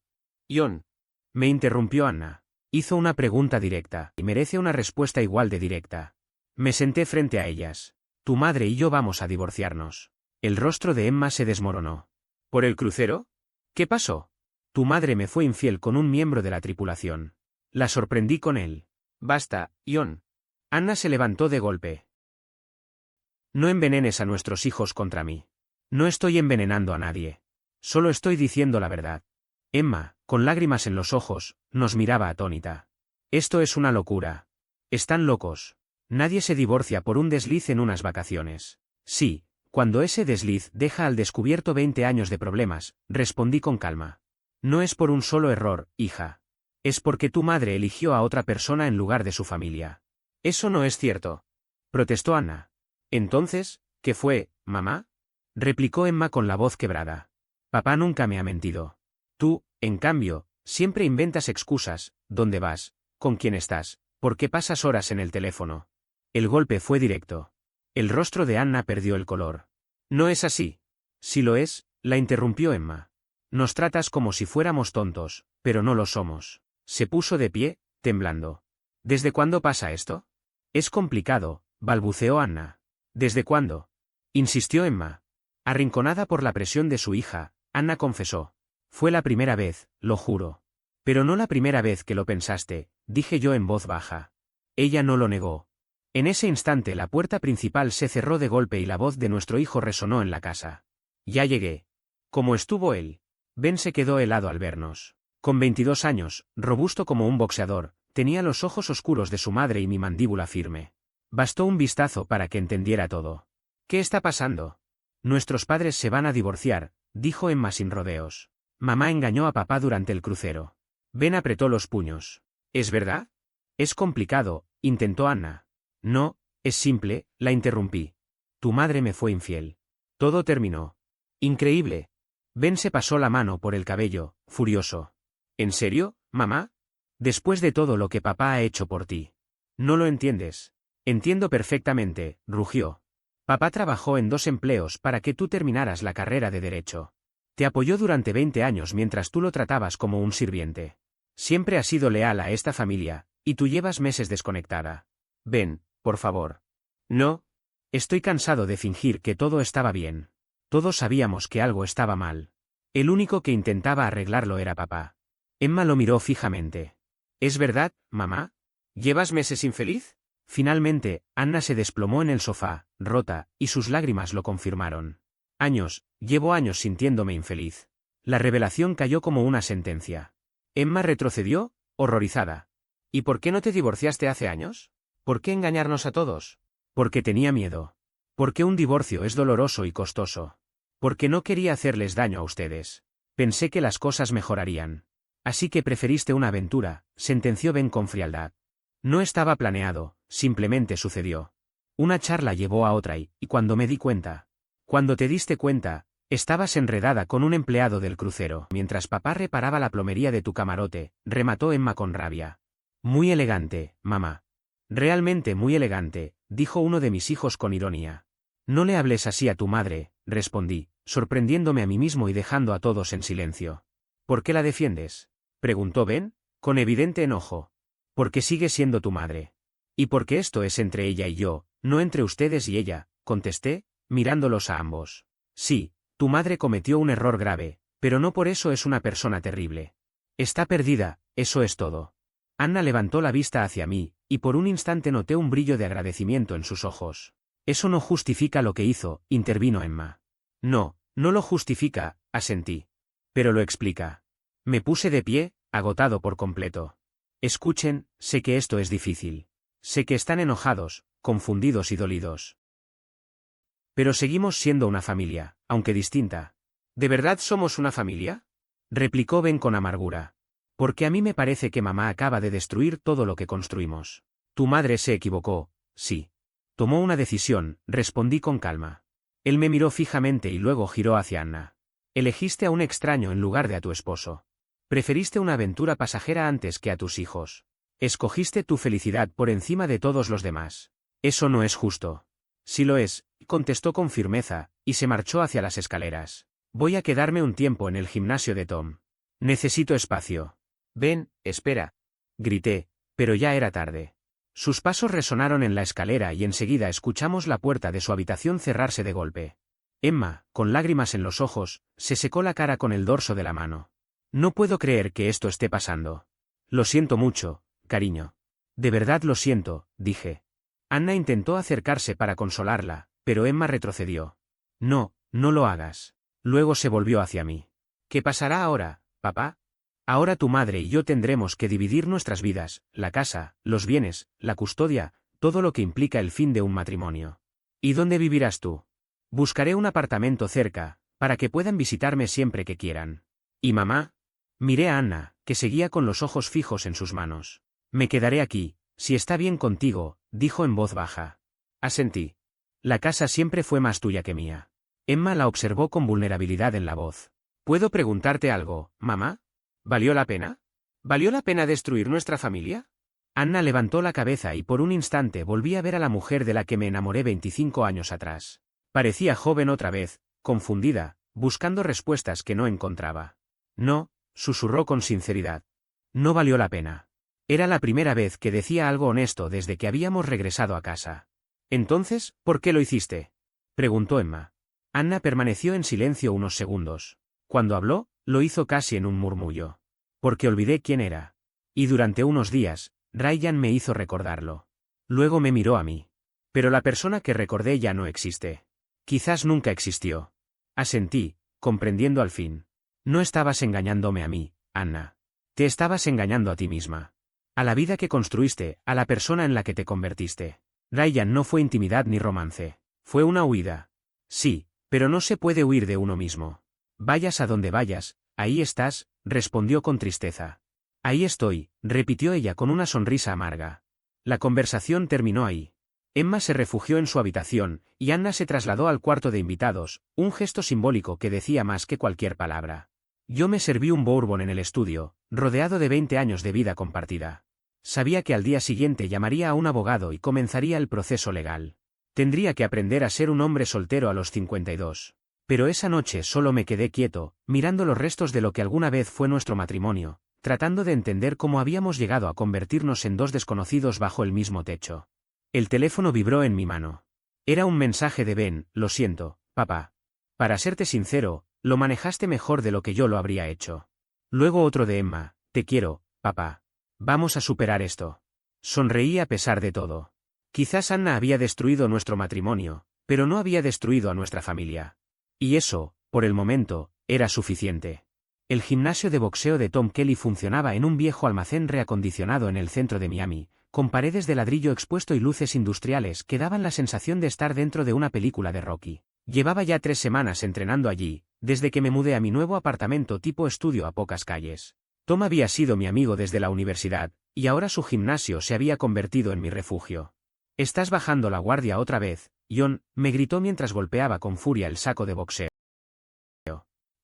Ion. Me interrumpió Anna. Hizo una pregunta directa, y merece una respuesta igual de directa. Me senté frente a ellas. Tu madre y yo vamos a divorciarnos. El rostro de Emma se desmoronó. ¿Por el crucero? ¿Qué pasó? Tu madre me fue infiel con un miembro de la tripulación. La sorprendí con él. Basta, Ion. Anna se levantó de golpe. No envenenes a nuestros hijos contra mí. No estoy envenenando a nadie. Solo estoy diciendo la verdad. Emma, con lágrimas en los ojos, nos miraba atónita. Esto es una locura. Están locos. Nadie se divorcia por un desliz en unas vacaciones. Sí, cuando ese desliz deja al descubierto 20 años de problemas, respondí con calma. No es por un solo error, hija. Es porque tu madre eligió a otra persona en lugar de su familia. Eso no es cierto, protestó Anna. Entonces, ¿qué fue, mamá?, replicó Emma con la voz quebrada. Papá nunca me ha mentido. Tú, en cambio, siempre inventas excusas. ¿Dónde vas? ¿Con quién estás? ¿Por qué pasas horas en el teléfono? El golpe fue directo. El rostro de Anna perdió el color. No es así. Si lo es, la interrumpió Emma. Nos tratas como si fuéramos tontos, pero no lo somos. Se puso de pie, temblando. ¿Desde cuándo pasa esto? Es complicado, balbuceó Anna. ¿Desde cuándo?, insistió Emma. Arrinconada por la presión de su hija, Anna confesó. Fue la primera vez, lo juro. Pero no la primera vez que lo pensaste, dije yo en voz baja. Ella no lo negó. En ese instante la puerta principal se cerró de golpe y la voz de nuestro hijo resonó en la casa. Ya llegué. ¿Cómo estuvo él? Ben se quedó helado al vernos. Con 22 años, robusto como un boxeador, tenía los ojos oscuros de su madre y mi mandíbula firme. Bastó un vistazo para que entendiera todo. ¿Qué está pasando? Nuestros padres se van a divorciar, dijo Emma sin rodeos. Mamá engañó a papá durante el crucero. Ben apretó los puños. ¿Es verdad? Es complicado, intentó Anna. No, es simple, la interrumpí. Tu madre me fue infiel. Todo terminó. Increíble. Ben se pasó la mano por el cabello, furioso. ¿En serio, mamá? Después de todo lo que papá ha hecho por ti. ¿No lo entiendes? Entiendo perfectamente, rugió. Papá trabajó en 2 empleos para que tú terminaras la carrera de Derecho. Te apoyó durante 20 años mientras tú lo tratabas como un sirviente. Siempre has sido leal a esta familia, y tú llevas meses desconectada. Ben, por favor. No. Estoy cansado de fingir que todo estaba bien. Todos sabíamos que algo estaba mal. El único que intentaba arreglarlo era papá. Emma lo miró fijamente. ¿Es verdad, mamá? ¿Llevas meses infeliz? Finalmente, Anna se desplomó en el sofá, rota, y sus lágrimas lo confirmaron. Llevo años sintiéndome infeliz. La revelación cayó como una sentencia. Emma retrocedió, horrorizada. ¿Y por qué no te divorciaste hace años? ¿Por qué engañarnos a todos? Porque tenía miedo. Porque un divorcio es doloroso y costoso. Porque no quería hacerles daño a ustedes. Pensé que las cosas mejorarían. Así que preferiste una aventura, sentenció Ben con frialdad. No estaba planeado, simplemente sucedió. Una charla llevó a otra y cuando me di cuenta. Cuando te diste cuenta, estabas enredada con un empleado del crucero. Mientras papá reparaba la plomería de tu camarote, remató Emma con rabia. Muy elegante, mamá. Realmente muy elegante, dijo uno de mis hijos con ironía. No le hables así a tu madre, respondí, sorprendiéndome a mí mismo y dejando a todos en silencio. ¿Por qué la defiendes? Preguntó Ben, con evidente enojo. Porque sigue siendo tu madre. Y porque esto es entre ella y yo, no entre ustedes y ella, contesté, mirándolos a ambos. Sí, tu madre cometió un error grave, pero no por eso es una persona terrible. Está perdida, eso es todo. Anna levantó la vista hacia mí, y por un instante noté un brillo de agradecimiento en sus ojos. Eso no justifica lo que hizo, intervino Emma. No, no lo justifica, asentí. Pero lo explica. Me puse de pie, agotado por completo. Escuchen, sé que esto es difícil. Sé que están enojados, confundidos y dolidos. Pero seguimos siendo una familia, aunque distinta. ¿De verdad somos una familia? Replicó Ben con amargura. Porque a mí me parece que mamá acaba de destruir todo lo que construimos. Tu madre se equivocó, sí. Tomó una decisión, respondí con calma. Él me miró fijamente y luego giró hacia Anna. Elegiste a un extraño en lugar de a tu esposo. Preferiste una aventura pasajera antes que a tus hijos. Escogiste tu felicidad por encima de todos los demás. Eso no es justo. Sí lo es, contestó con firmeza, y se marchó hacia las escaleras. Voy a quedarme un tiempo en el gimnasio de Tom. Necesito espacio. Ven, espera. Grité, pero ya era tarde. Sus pasos resonaron en la escalera y enseguida escuchamos la puerta de su habitación cerrarse de golpe. Emma, con lágrimas en los ojos, se secó la cara con el dorso de la mano. No puedo creer que esto esté pasando. Lo siento mucho, cariño. De verdad lo siento, dije. Anna intentó acercarse para consolarla, pero Emma retrocedió. No, no lo hagas. Luego se volvió hacia mí. ¿Qué pasará ahora, papá? Ahora tu madre y yo tendremos que dividir nuestras vidas, la casa, los bienes, la custodia, todo lo que implica el fin de un matrimonio. ¿Y dónde vivirás tú? Buscaré un apartamento cerca, para que puedan visitarme siempre que quieran. ¿Y mamá? Miré a Anna, que seguía con los ojos fijos en sus manos. Me quedaré aquí, si está bien contigo, dijo en voz baja. Asentí. La casa siempre fue más tuya que mía. Emma la observó con vulnerabilidad en la voz. ¿Puedo preguntarte algo, mamá? ¿Valió la pena? ¿Valió la pena destruir nuestra familia? Anna levantó la cabeza y por un instante volví a ver a la mujer de la que me enamoré 25 años atrás. Parecía joven otra vez, confundida, buscando respuestas que no encontraba. No, susurró con sinceridad. No valió la pena. Era la primera vez que decía algo honesto desde que habíamos regresado a casa. Entonces, ¿por qué lo hiciste? Preguntó Emma. Anna permaneció en silencio unos segundos. Cuando habló, lo hizo casi en un murmullo. Porque olvidé quién era. Y durante unos días, Ryan me hizo recordarlo. Luego me miró a mí. Pero la persona que recordé ya no existe. Quizás nunca existió. Asentí, comprendiendo al fin. No estabas engañándome a mí, Anna. Te estabas engañando a ti misma. A la vida que construiste, a la persona en la que te convertiste. Ryan no fue intimidad ni romance. Fue una huida. Sí, pero no se puede huir de uno mismo. Vayas a donde vayas, ahí estás, respondió con tristeza. Ahí estoy, repitió ella con una sonrisa amarga. La conversación terminó ahí. Emma se refugió en su habitación, y Anna se trasladó al cuarto de invitados, un gesto simbólico que decía más que cualquier palabra. Yo me serví un bourbon en el estudio, rodeado de 20 años de vida compartida. Sabía que al día siguiente llamaría a un abogado y comenzaría el proceso legal. Tendría que aprender a ser un hombre soltero a los 52. Pero esa noche solo me quedé quieto, mirando los restos de lo que alguna vez fue nuestro matrimonio, tratando de entender cómo habíamos llegado a convertirnos en dos desconocidos bajo el mismo techo. El teléfono vibró en mi mano. Era un mensaje de Ben: lo siento, papá. Para serte sincero, lo manejaste mejor de lo que yo lo habría hecho. Luego otro de Emma: te quiero, papá. Vamos a superar esto. Sonreí a pesar de todo. Quizás Anna había destruido nuestro matrimonio, pero no había destruido a nuestra familia. Y eso, por el momento, era suficiente. El gimnasio de boxeo de Tom Kelly funcionaba en un viejo almacén reacondicionado en el centro de Miami, con paredes de ladrillo expuesto y luces industriales que daban la sensación de estar dentro de una película de Rocky. Llevaba ya 3 semanas entrenando allí, desde que me mudé a mi nuevo apartamento tipo estudio a pocas calles. Tom había sido mi amigo desde la universidad, y ahora su gimnasio se había convertido en mi refugio. «Estás bajando la guardia otra vez, John», me gritó mientras golpeaba con furia el saco de boxeo.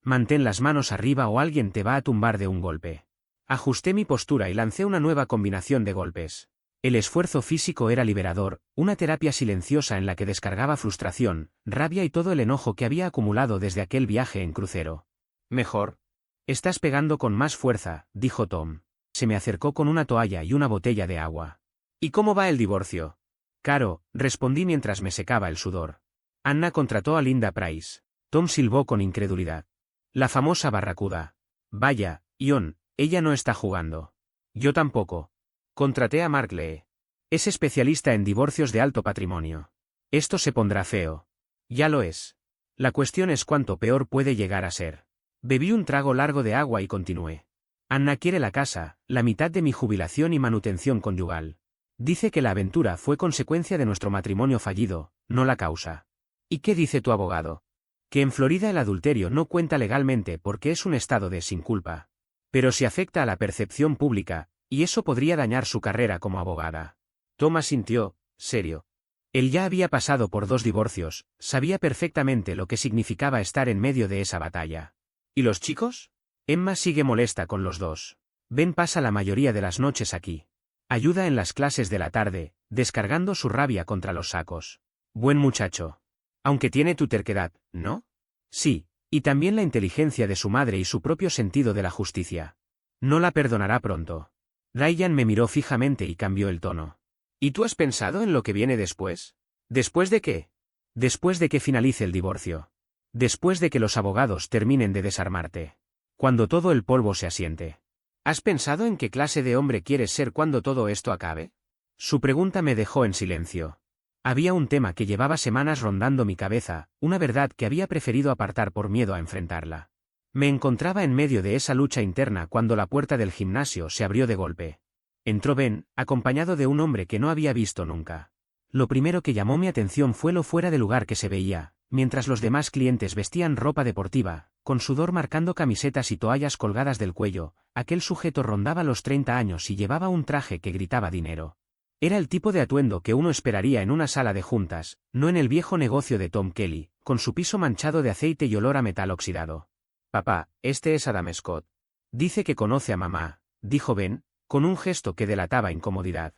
«Mantén las manos arriba o alguien te va a tumbar de un golpe». Ajusté mi postura y lancé una nueva combinación de golpes. El esfuerzo físico era liberador, una terapia silenciosa en la que descargaba frustración, rabia y todo el enojo que había acumulado desde aquel viaje en crucero. «Mejor. Estás pegando con más fuerza», dijo Tom. Se me acercó con una toalla y una botella de agua. «¿Y cómo va el divorcio?» «Caro», respondí mientras me secaba el sudor. «Anna contrató a Linda Price». Tom silbó con incredulidad. «La famosa barracuda». «Vaya, John, ella no está jugando». «Yo tampoco. Contraté a Mark Lee. Es especialista en divorcios de alto patrimonio. Esto se pondrá feo». «Ya lo es. La cuestión es cuánto peor puede llegar a ser». Bebí un trago largo de agua y continué. «Anna quiere la casa, la mitad de mi jubilación y manutención conyugal. Dice que la aventura fue consecuencia de nuestro matrimonio fallido, no la causa». «¿Y qué dice tu abogado?» «Que en Florida el adulterio no cuenta legalmente porque es un estado de sin culpa. Pero si afecta a la percepción pública, y eso podría dañar su carrera como abogada». Thomas sintió, serio. Él ya había pasado por 2 divorcios, sabía perfectamente lo que significaba estar en medio de esa batalla. «¿Y los chicos?» «Emma sigue molesta con los 2. Ben pasa la mayoría de las noches aquí. Ayuda en las clases de la tarde, descargando su rabia contra los sacos. Buen muchacho. Aunque tiene tu terquedad, ¿no?» «Sí, y también la inteligencia de su madre y su propio sentido de la justicia. No la perdonará pronto». Ryan me miró fijamente y cambió el tono. «¿Y tú has pensado en lo que viene después?» «¿Después de qué?» «Después de que finalice el divorcio. Después de que los abogados terminen de desarmarte. Cuando todo el polvo se asiente». «¿Has pensado en qué clase de hombre quieres ser cuando todo esto acabe?» Su pregunta me dejó en silencio. Había un tema que llevaba semanas rondando mi cabeza, una verdad que había preferido apartar por miedo a enfrentarla. Me encontraba en medio de esa lucha interna cuando la puerta del gimnasio se abrió de golpe. Entró Ben, acompañado de un hombre que no había visto nunca. Lo primero que llamó mi atención fue lo fuera de lugar que se veía, mientras los demás clientes vestían ropa deportiva, con sudor marcando camisetas y toallas colgadas del cuello. Aquel sujeto rondaba los 30 años y llevaba un traje que gritaba dinero. Era el tipo de atuendo que uno esperaría en una sala de juntas, no en el viejo negocio de Tom Kelly, con su piso manchado de aceite y olor a metal oxidado. «Papá, este es Adam Scott. Dice que conoce a mamá», dijo Ben, con un gesto que delataba incomodidad.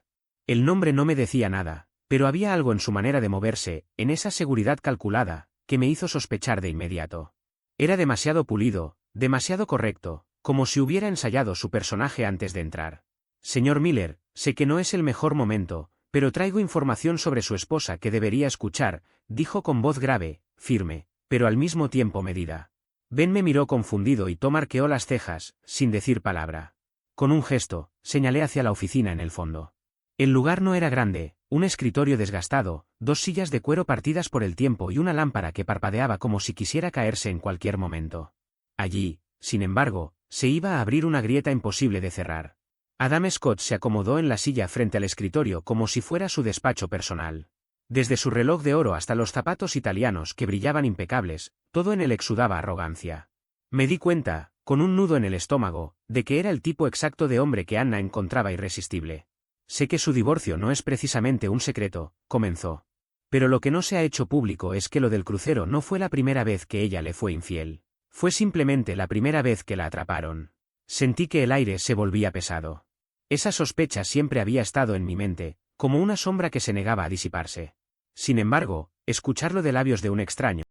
El nombre no me decía nada, pero había algo en su manera de moverse, en esa seguridad calculada, que me hizo sospechar de inmediato. Era demasiado pulido, demasiado correcto, como si hubiera ensayado su personaje antes de entrar. «Señor Miller, sé que no es el mejor momento, pero traigo información sobre su esposa que debería escuchar», dijo con voz grave, firme, pero al mismo tiempo medida. Ben me miró confundido y Tom arqueó las cejas, sin decir palabra. Con un gesto, señalé hacia la oficina en el fondo. El lugar no era grande, un escritorio desgastado, 2 sillas de cuero partidas por el tiempo y una lámpara que parpadeaba como si quisiera caerse en cualquier momento. Allí, sin embargo, se iba a abrir una grieta imposible de cerrar. Adam Scott se acomodó en la silla frente al escritorio como si fuera su despacho personal. Desde su reloj de oro hasta los zapatos italianos que brillaban impecables, todo en él exudaba arrogancia. Me di cuenta, con un nudo en el estómago, de que era el tipo exacto de hombre que Anna encontraba irresistible. Sé que su divorcio no es precisamente un secreto, comenzó. Pero lo que no se ha hecho público es que lo del crucero no fue la primera vez que ella le fue infiel. Fue simplemente la primera vez que la atraparon. Sentí que el aire se volvía pesado. Esa sospecha siempre había estado en mi mente, como una sombra que se negaba a disiparse. Sin embargo, escucharlo de labios de un extraño,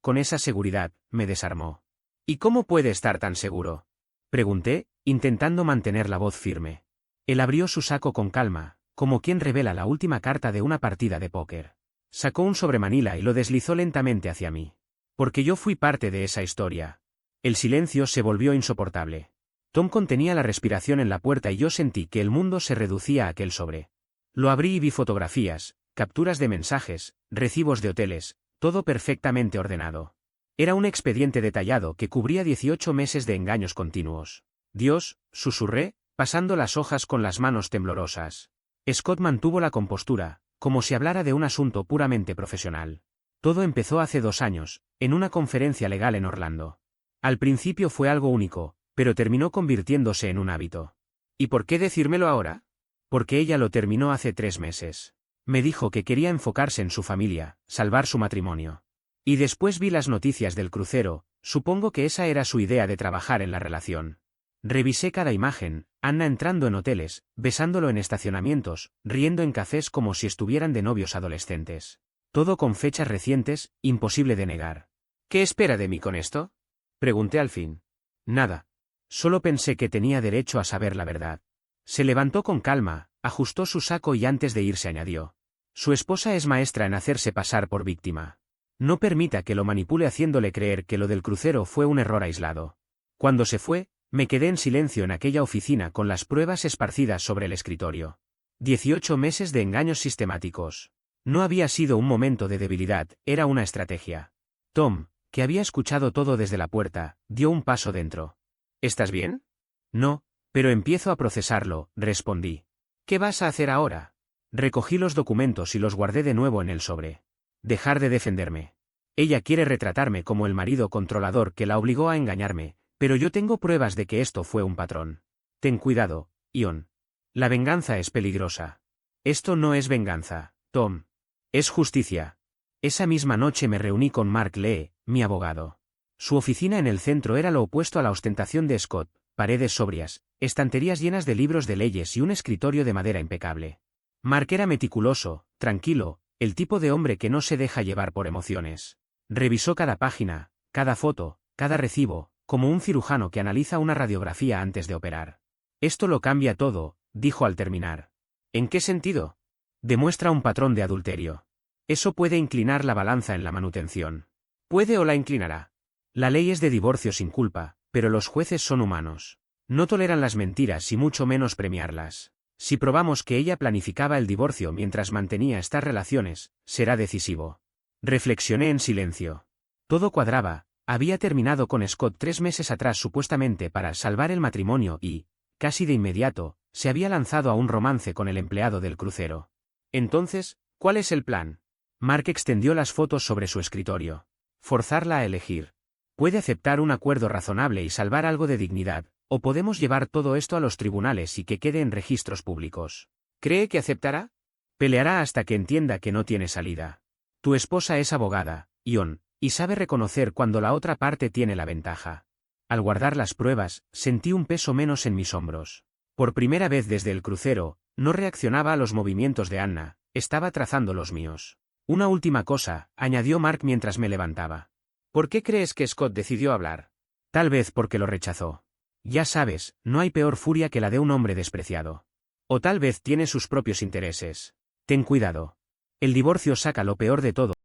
con esa seguridad, me desarmó. ¿Y cómo puede estar tan seguro?, pregunté, intentando mantener la voz firme. Él abrió su saco con calma, como quien revela la última carta de una partida de póker. Sacó un sobremanila y lo deslizó lentamente hacia mí. Porque yo fui parte de esa historia. El silencio se volvió insoportable. Tom contenía la respiración en la puerta y yo sentí que el mundo se reducía a aquel sobre. Lo abrí y vi fotografías, capturas de mensajes, recibos de hoteles, todo perfectamente ordenado. Era un expediente detallado que cubría 18 meses de engaños continuos. Dios, susurré, pasando las hojas con las manos temblorosas. Scott mantuvo la compostura, como si hablara de un asunto puramente profesional. Todo empezó hace 2 años, en una conferencia legal en Orlando. Al principio fue algo único, pero terminó convirtiéndose en un hábito. ¿Y por qué decírmelo ahora? Porque ella lo terminó hace 3 meses. Me dijo que quería enfocarse en su familia, salvar su matrimonio. Y después vi las noticias del crucero, supongo que esa era su idea de trabajar en la relación. Revisé cada imagen, Anna entrando en hoteles, besándolo en estacionamientos, riendo en cafés como si estuvieran de novios adolescentes. Todo con fechas recientes, imposible de negar. ¿Qué espera de mí con esto?, pregunté al fin. Nada. Solo pensé que tenía derecho a saber la verdad. Se levantó con calma, ajustó su saco y antes de irse añadió. Su esposa es maestra en hacerse pasar por víctima. No permita que lo manipule haciéndole creer que lo del crucero fue un error aislado. Cuando se fue, me quedé en silencio en aquella oficina con las pruebas esparcidas sobre el escritorio. 18 meses de engaños sistemáticos. No había sido un momento de debilidad, era una estrategia. Tom, que había escuchado todo desde la puerta, dio un paso dentro. ¿Estás bien? No, pero empiezo a procesarlo, respondí. ¿Qué vas a hacer ahora? Recogí los documentos y los guardé de nuevo en el sobre. Dejar de defenderme. Ella quiere retratarme como el marido controlador que la obligó a engañarme, pero yo tengo pruebas de que esto fue un patrón. Ten cuidado, Ion. La venganza es peligrosa. Esto no es venganza, Tom. Es justicia. Esa misma noche me reuní con Mark Lee, mi abogado. Su oficina en el centro era lo opuesto a la ostentación de Scott, paredes sobrias, estanterías llenas de libros de leyes y un escritorio de madera impecable. Mark era meticuloso, tranquilo, el tipo de hombre que no se deja llevar por emociones. Revisó cada página, cada foto, cada recibo, como un cirujano que analiza una radiografía antes de operar. Esto lo cambia todo, dijo al terminar. ¿En qué sentido? Demuestra un patrón de adulterio. Eso puede inclinar la balanza en la manutención. Puede o la inclinará. La ley es de divorcio sin culpa, pero los jueces son humanos. No toleran las mentiras y mucho menos premiarlas. Si probamos que ella planificaba el divorcio mientras mantenía estas relaciones, será decisivo. Reflexioné en silencio. Todo cuadraba, había terminado con Scott 3 meses atrás supuestamente para salvar el matrimonio y, casi de inmediato, se había lanzado a un romance con el empleado del crucero. Entonces, ¿cuál es el plan? Mark extendió las fotos sobre su escritorio. Forzarla a elegir. Puede aceptar un acuerdo razonable y salvar algo de dignidad, o podemos llevar todo esto a los tribunales y que quede en registros públicos. ¿Cree que aceptará? Peleará hasta que entienda que no tiene salida. Tu esposa es abogada, Ion, y sabe reconocer cuando la otra parte tiene la ventaja. Al guardar las pruebas, sentí un peso menos en mis hombros. Por primera vez desde el crucero, no reaccionaba a los movimientos de Anna, estaba trazando los míos. Una última cosa, añadió Mark mientras me levantaba. ¿Por qué crees que Scott decidió hablar? Tal vez porque lo rechazó. Ya sabes, no hay peor furia que la de un hombre despreciado. O tal vez tiene sus propios intereses. Ten cuidado. El divorcio saca lo peor de todos,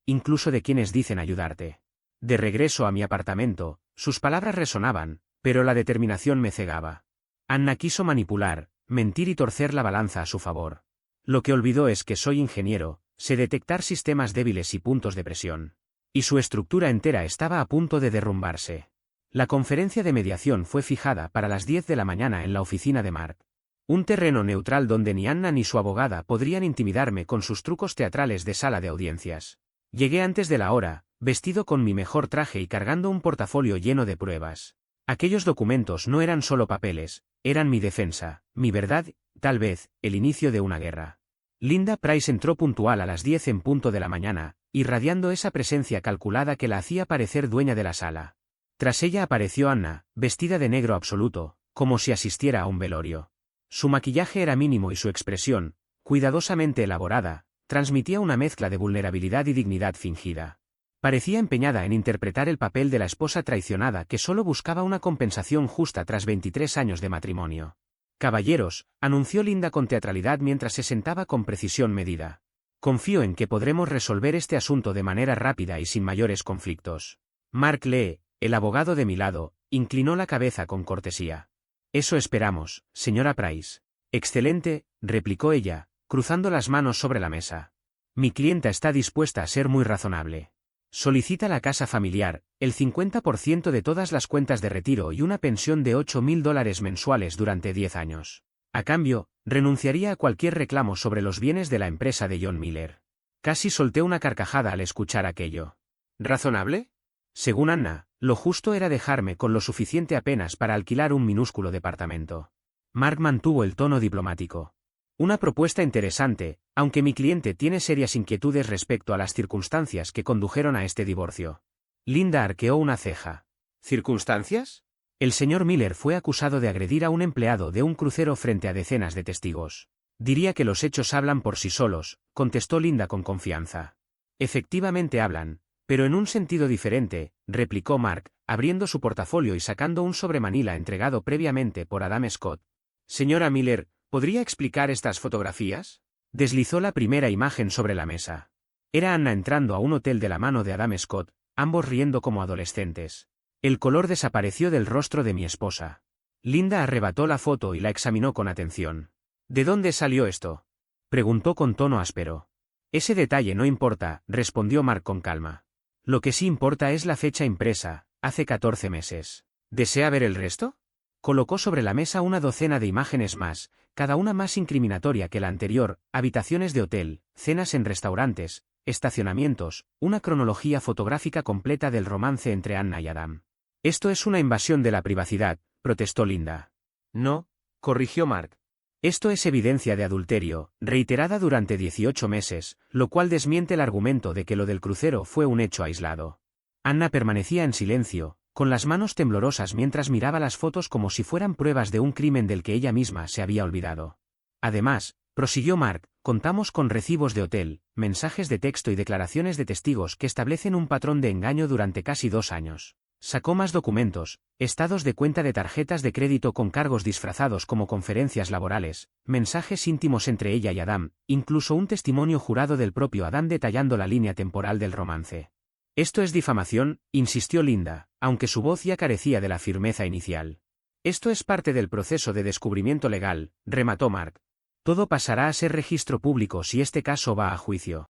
incluso de quienes dicen ayudarte. De regreso a mi apartamento, sus palabras resonaban, pero la determinación me cegaba. Anna quiso manipular, mentir y torcer la balanza a su favor. Lo que olvidó es que soy ingeniero, sé detectar sistemas débiles y puntos de presión. Y su estructura entera estaba a punto de derrumbarse. La conferencia de mediación fue fijada para las 10 de la mañana en la oficina de Mark. Un terreno neutral donde ni Anna ni su abogada podrían intimidarme con sus trucos teatrales de sala de audiencias. Llegué antes de la hora, vestido con mi mejor traje y cargando un portafolio lleno de pruebas. Aquellos documentos no eran solo papeles, Eran mi defensa, mi verdad, tal vez, el inicio de una guerra. Linda Price entró puntual a las 10 en punto de la mañana, irradiando esa presencia calculada que la hacía parecer dueña de la sala. Tras ella apareció Anna, vestida de negro absoluto, como si asistiera a un velorio. Su maquillaje era mínimo y su expresión, cuidadosamente elaborada, transmitía una mezcla de vulnerabilidad y dignidad fingida. Parecía empeñada en interpretar el papel de la esposa traicionada que solo buscaba una compensación justa tras 23 años de matrimonio. «Caballeros», anunció Linda con teatralidad mientras se sentaba con precisión medida. «Confío en que podremos resolver este asunto de manera rápida y sin mayores conflictos». Mark Lee, el abogado de mi lado, inclinó la cabeza con cortesía. «Eso esperamos, señora Price». «Excelente», replicó ella, cruzando las manos sobre la mesa. «Mi clienta está dispuesta a ser muy razonable. Solicita la casa familiar, el 50% de todas las cuentas de retiro y una pensión de $8.000 mensuales durante 10 años. A cambio, renunciaría a cualquier reclamo sobre los bienes de la empresa de John Miller». Casi solté una carcajada al escuchar aquello. ¿Razonable? Según Anna, lo justo era dejarme con lo suficiente apenas para alquilar un minúsculo departamento. Mark mantuvo el tono diplomático. Una propuesta interesante, aunque mi cliente tiene serias inquietudes respecto a las circunstancias que condujeron a este divorcio. Linda arqueó una ceja. ¿Circunstancias? El señor Miller fue acusado de agredir a un empleado de un crucero frente a decenas de testigos. Diría que los hechos hablan por sí solos, contestó Linda con confianza. Efectivamente hablan, pero en un sentido diferente, replicó Mark, abriendo su portafolio y sacando un sobremanila entregado previamente por Adam Scott. Señora Miller, ¿podría explicar estas fotografías? Deslizó la primera imagen sobre la mesa. Era Anna entrando a un hotel de la mano de Adam Scott, ambos riendo como adolescentes. El color desapareció del rostro de mi esposa. Linda arrebató la foto y la examinó con atención. ¿De dónde salió esto?, preguntó con tono áspero. Ese detalle no importa, respondió Mark con calma. Lo que sí importa es la fecha impresa, hace 14 meses. ¿Desea ver el resto? Colocó sobre la mesa una docena de imágenes más, cada una más incriminatoria que la anterior: habitaciones de hotel, cenas en restaurantes, estacionamientos, una cronología fotográfica completa del romance entre Anna y Adam. Esto es una invasión de la privacidad, protestó Linda. No, corrigió Mark. Esto es evidencia de adulterio, reiterada durante 18 meses, lo cual desmiente el argumento de que lo del crucero fue un hecho aislado. Anna permanecía en silencio, con las manos temblorosas mientras miraba las fotos como si fueran pruebas de un crimen del que ella misma se había olvidado. Además, prosiguió Mark, contamos con recibos de hotel, mensajes de texto y declaraciones de testigos que establecen un patrón de engaño durante casi 2 años. Sacó más documentos, estados de cuenta de tarjetas de crédito con cargos disfrazados como conferencias laborales, mensajes íntimos entre ella y Adam, incluso un testimonio jurado del propio Adam detallando la línea temporal del romance. Esto es difamación, insistió Linda, aunque su voz ya carecía de la firmeza inicial. Esto es parte del proceso de descubrimiento legal, remató Mark. Todo pasará a ser registro público si este caso va a juicio.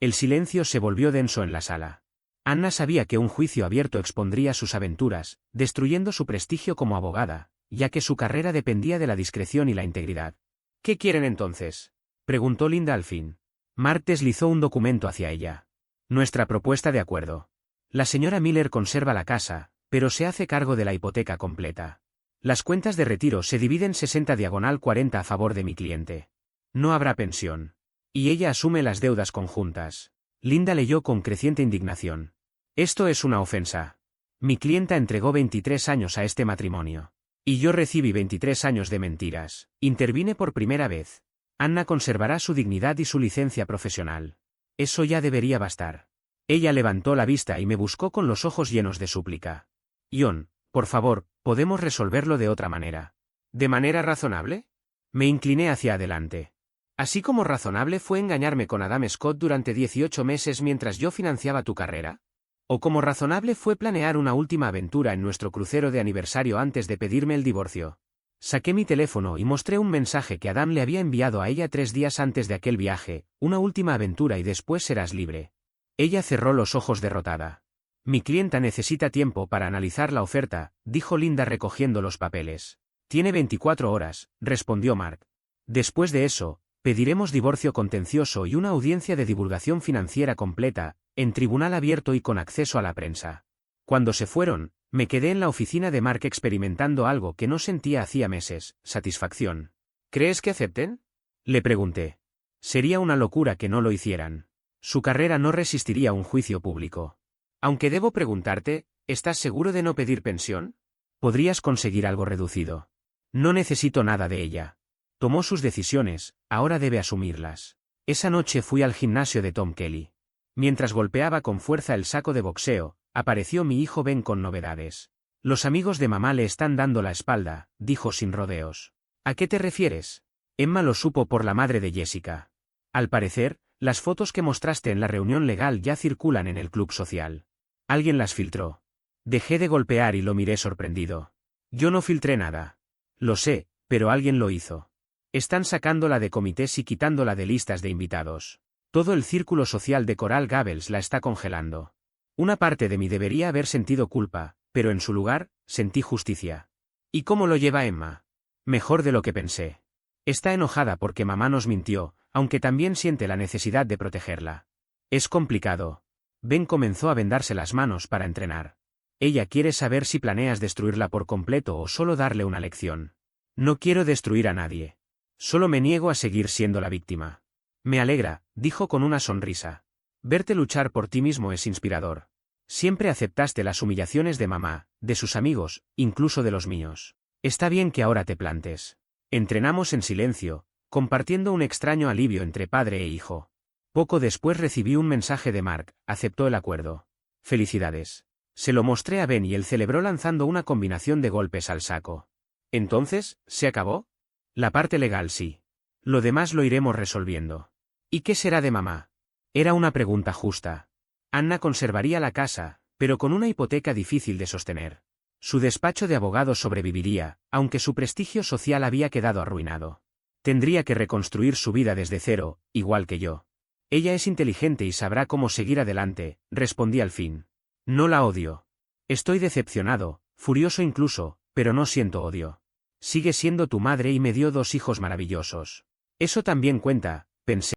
El silencio se volvió denso en la sala. Anna sabía que un juicio abierto expondría sus aventuras, destruyendo su prestigio como abogada, ya que su carrera dependía de la discreción y la integridad. ¿Qué quieren entonces?, preguntó Linda al fin. Mark deslizó un documento hacia ella. Nuestra propuesta de acuerdo. La señora Miller conserva la casa, pero se hace cargo de la hipoteca completa. Las cuentas de retiro se dividen 60/40 a favor de mi cliente. No habrá pensión. Y ella asume las deudas conjuntas. Linda leyó con creciente indignación. Esto es una ofensa. Mi clienta entregó 23 años a este matrimonio. Y yo recibí 23 años de mentiras. Intervine por primera vez. Anna conservará su dignidad y su licencia profesional. Eso ya debería bastar. Ella levantó la vista y me buscó con los ojos llenos de súplica. John, por favor, podemos resolverlo de otra manera. ¿De manera razonable? Me incliné hacia adelante. ¿Así como razonable fue engañarme con Adam Scott durante 18 meses mientras yo financiaba tu carrera? ¿O como razonable fue planear una última aventura en nuestro crucero de aniversario antes de pedirme el divorcio? Saqué mi teléfono y mostré un mensaje que Adam le había enviado a ella 3 días antes de aquel viaje: una última aventura y después serás libre. Ella cerró los ojos derrotada. Mi clienta necesita tiempo para analizar la oferta, dijo Linda recogiendo los papeles. Tiene 24 horas, respondió Mark. Después de eso, pediremos divorcio contencioso y una audiencia de divulgación financiera completa, en tribunal abierto y con acceso a la prensa. Cuando se fueron, Me quedé en la oficina de Mark experimentando algo que no sentía hacía meses, satisfacción. ¿Crees que acepten? Le pregunté. Sería una locura que no lo hicieran. Su carrera no resistiría un juicio público. Aunque debo preguntarte, ¿estás seguro de no pedir pensión? Podrías conseguir algo reducido. No necesito nada de ella. Tomó sus decisiones, ahora debe asumirlas. Esa noche fui al gimnasio de Tom Kelly. Mientras golpeaba con fuerza el saco de boxeo, apareció mi hijo Ben con novedades. Los amigos de mamá le están dando la espalda, dijo sin rodeos. ¿A qué te refieres? Emma lo supo por la madre de Jessica. Al parecer, las fotos que mostraste en la reunión legal ya circulan en el club social. Alguien las filtró. Dejé de golpear y lo miré sorprendido. Yo no filtré nada. Lo sé, pero alguien lo hizo. Están sacándola de comités y quitándola de listas de invitados. Todo el círculo social de Coral Gables la está congelando. Una parte de mí debería haber sentido culpa, pero en su lugar, sentí justicia. ¿Y cómo lo lleva Emma? Mejor de lo que pensé. Está enojada porque mamá nos mintió, aunque también siente la necesidad de protegerla. Es complicado. Ben comenzó a vendarse las manos para entrenar. Ella quiere saber si planeas destruirla por completo o solo darle una lección. No quiero destruir a nadie. Solo me niego a seguir siendo la víctima. Me alegra, dijo con una sonrisa. Verte luchar por ti mismo es inspirador. Siempre aceptaste las humillaciones de mamá, de sus amigos, incluso de los míos. Está bien que ahora te plantes. Entrenamos en silencio, compartiendo un extraño alivio entre padre e hijo. Poco después recibí un mensaje de Mark, aceptó el acuerdo. Felicidades. Se lo mostré a Ben y él celebró lanzando una combinación de golpes al saco. ¿Entonces, se acabó? La parte legal sí. Lo demás lo iremos resolviendo. ¿Y qué será de mamá? Era una pregunta justa. Anna conservaría la casa, pero con una hipoteca difícil de sostener. Su despacho de abogados sobreviviría, aunque su prestigio social había quedado arruinado. Tendría que reconstruir su vida desde cero, igual que yo. Ella es inteligente y sabrá cómo seguir adelante, respondí al fin. No la odio. Estoy decepcionado, furioso incluso, pero no siento odio. Sigue siendo tu madre y me dio 2 hijos maravillosos. Eso también cuenta, pensé,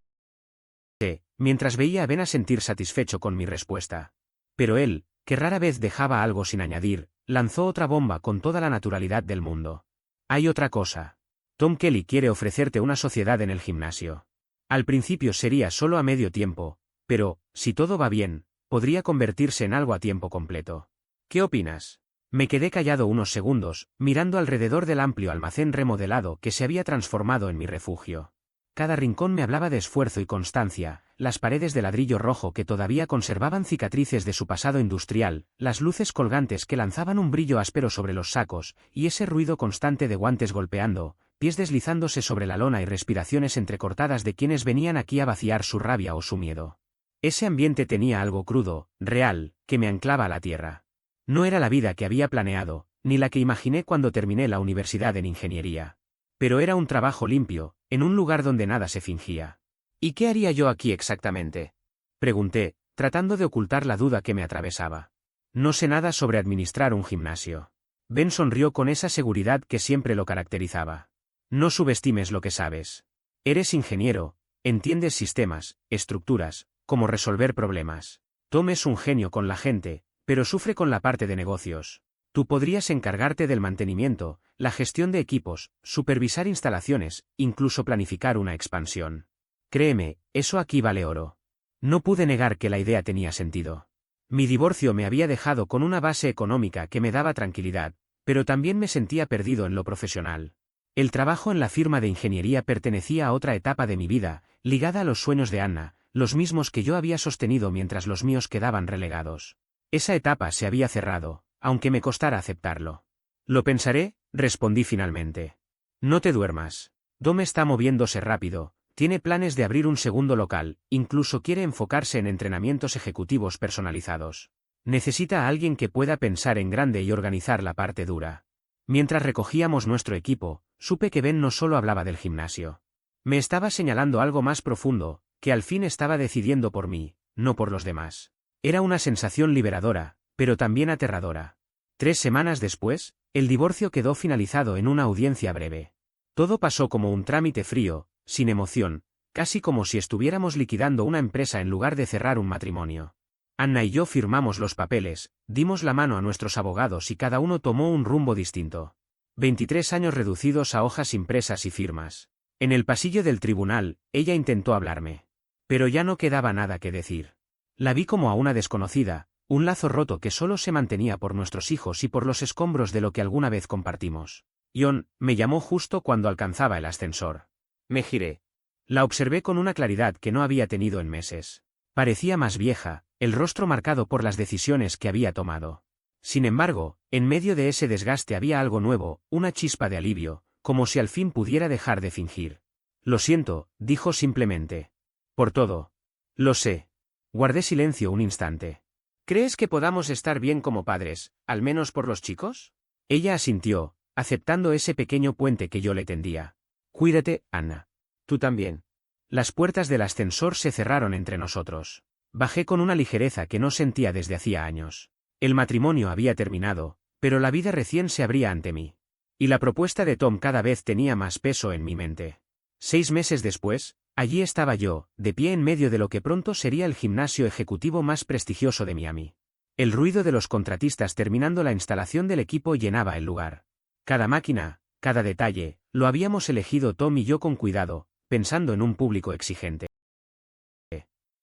mientras veía a Ben a sentir satisfecho con mi respuesta. Pero él, que rara vez dejaba algo sin añadir, lanzó otra bomba con toda la naturalidad del mundo. Hay otra cosa. Tom Kelly quiere ofrecerte una sociedad en el gimnasio. Al principio sería solo a medio tiempo, pero, si todo va bien, podría convertirse en algo a tiempo completo. ¿Qué opinas? Me quedé callado unos segundos, mirando alrededor del amplio almacén remodelado que se había transformado en mi refugio. Cada rincón me hablaba de esfuerzo y constancia, las paredes de ladrillo rojo que todavía conservaban cicatrices de su pasado industrial, las luces colgantes que lanzaban un brillo áspero sobre los sacos, y ese ruido constante de guantes golpeando, pies deslizándose sobre la lona y respiraciones entrecortadas de quienes venían aquí a vaciar su rabia o su miedo. Ese ambiente tenía algo crudo, real, que me anclaba a la tierra. No era la vida que había planeado, ni la que imaginé cuando terminé la universidad en ingeniería. Pero era un trabajo limpio, en un lugar donde nada se fingía. ¿Y qué haría yo aquí exactamente? Pregunté, tratando de ocultar la duda que me atravesaba. No sé nada sobre administrar un gimnasio. Ben sonrió con esa seguridad que siempre lo caracterizaba. No subestimes lo que sabes. Eres ingeniero, entiendes sistemas, estructuras, cómo resolver problemas. Tom es un genio con la gente, pero sufre con la parte de negocios. Tú podrías encargarte del mantenimiento, la gestión de equipos, supervisar instalaciones, incluso planificar una expansión. Créeme, eso aquí vale oro. No pude negar que la idea tenía sentido. Mi divorcio me había dejado con una base económica que me daba tranquilidad, pero también me sentía perdido en lo profesional. El trabajo en la firma de ingeniería pertenecía a otra etapa de mi vida, ligada a los sueños de Anna, los mismos que yo había sostenido mientras los míos quedaban relegados. Esa etapa se había cerrado, aunque me costara aceptarlo. Lo pensaré, respondí finalmente. No te duermas. Dom está moviéndose rápido, tiene planes de abrir un segundo local, incluso quiere enfocarse en entrenamientos ejecutivos personalizados. Necesita a alguien que pueda pensar en grande y organizar la parte dura. Mientras recogíamos nuestro equipo, supe que Ben no solo hablaba del gimnasio. Me estaba señalando algo más profundo, que al fin estaba decidiendo por mí, no por los demás. Era una sensación liberadora, pero también aterradora. 3 semanas después, el divorcio quedó finalizado en una audiencia breve. Todo pasó como un trámite frío, sin emoción, casi como si estuviéramos liquidando una empresa en lugar de cerrar un matrimonio. Anna y yo firmamos los papeles, dimos la mano a nuestros abogados y cada uno tomó un rumbo distinto. 23 años reducidos a hojas impresas y firmas. En el pasillo del tribunal, ella intentó hablarme. Pero ya no quedaba nada que decir. La vi como a una desconocida, un lazo roto que solo se mantenía por nuestros hijos y por los escombros de lo que alguna vez compartimos. John me llamó justo cuando alcanzaba el ascensor. Me giré. La observé con una claridad que no había tenido en meses. Parecía más vieja, el rostro marcado por las decisiones que había tomado. Sin embargo, en medio de ese desgaste había algo nuevo, una chispa de alivio, como si al fin pudiera dejar de fingir. Lo siento, dijo simplemente. Por todo. Lo sé. Guardé silencio un instante. ¿Crees que podamos estar bien como padres, al menos por los chicos? Ella asintió, aceptando ese pequeño puente que yo le tendía. Cuídate, Anna. Tú también. Las puertas del ascensor se cerraron entre nosotros. Bajé con una ligereza que no sentía desde hacía años. El matrimonio había terminado, pero la vida recién se abría ante mí. Y la propuesta de Tom cada vez tenía más peso en mi mente. 6 meses después, allí estaba yo, de pie en medio de lo que pronto sería el gimnasio ejecutivo más prestigioso de Miami. El ruido de los contratistas terminando la instalación del equipo llenaba el lugar. Cada máquina, cada detalle, lo habíamos elegido Tom y yo con cuidado, pensando en un público exigente.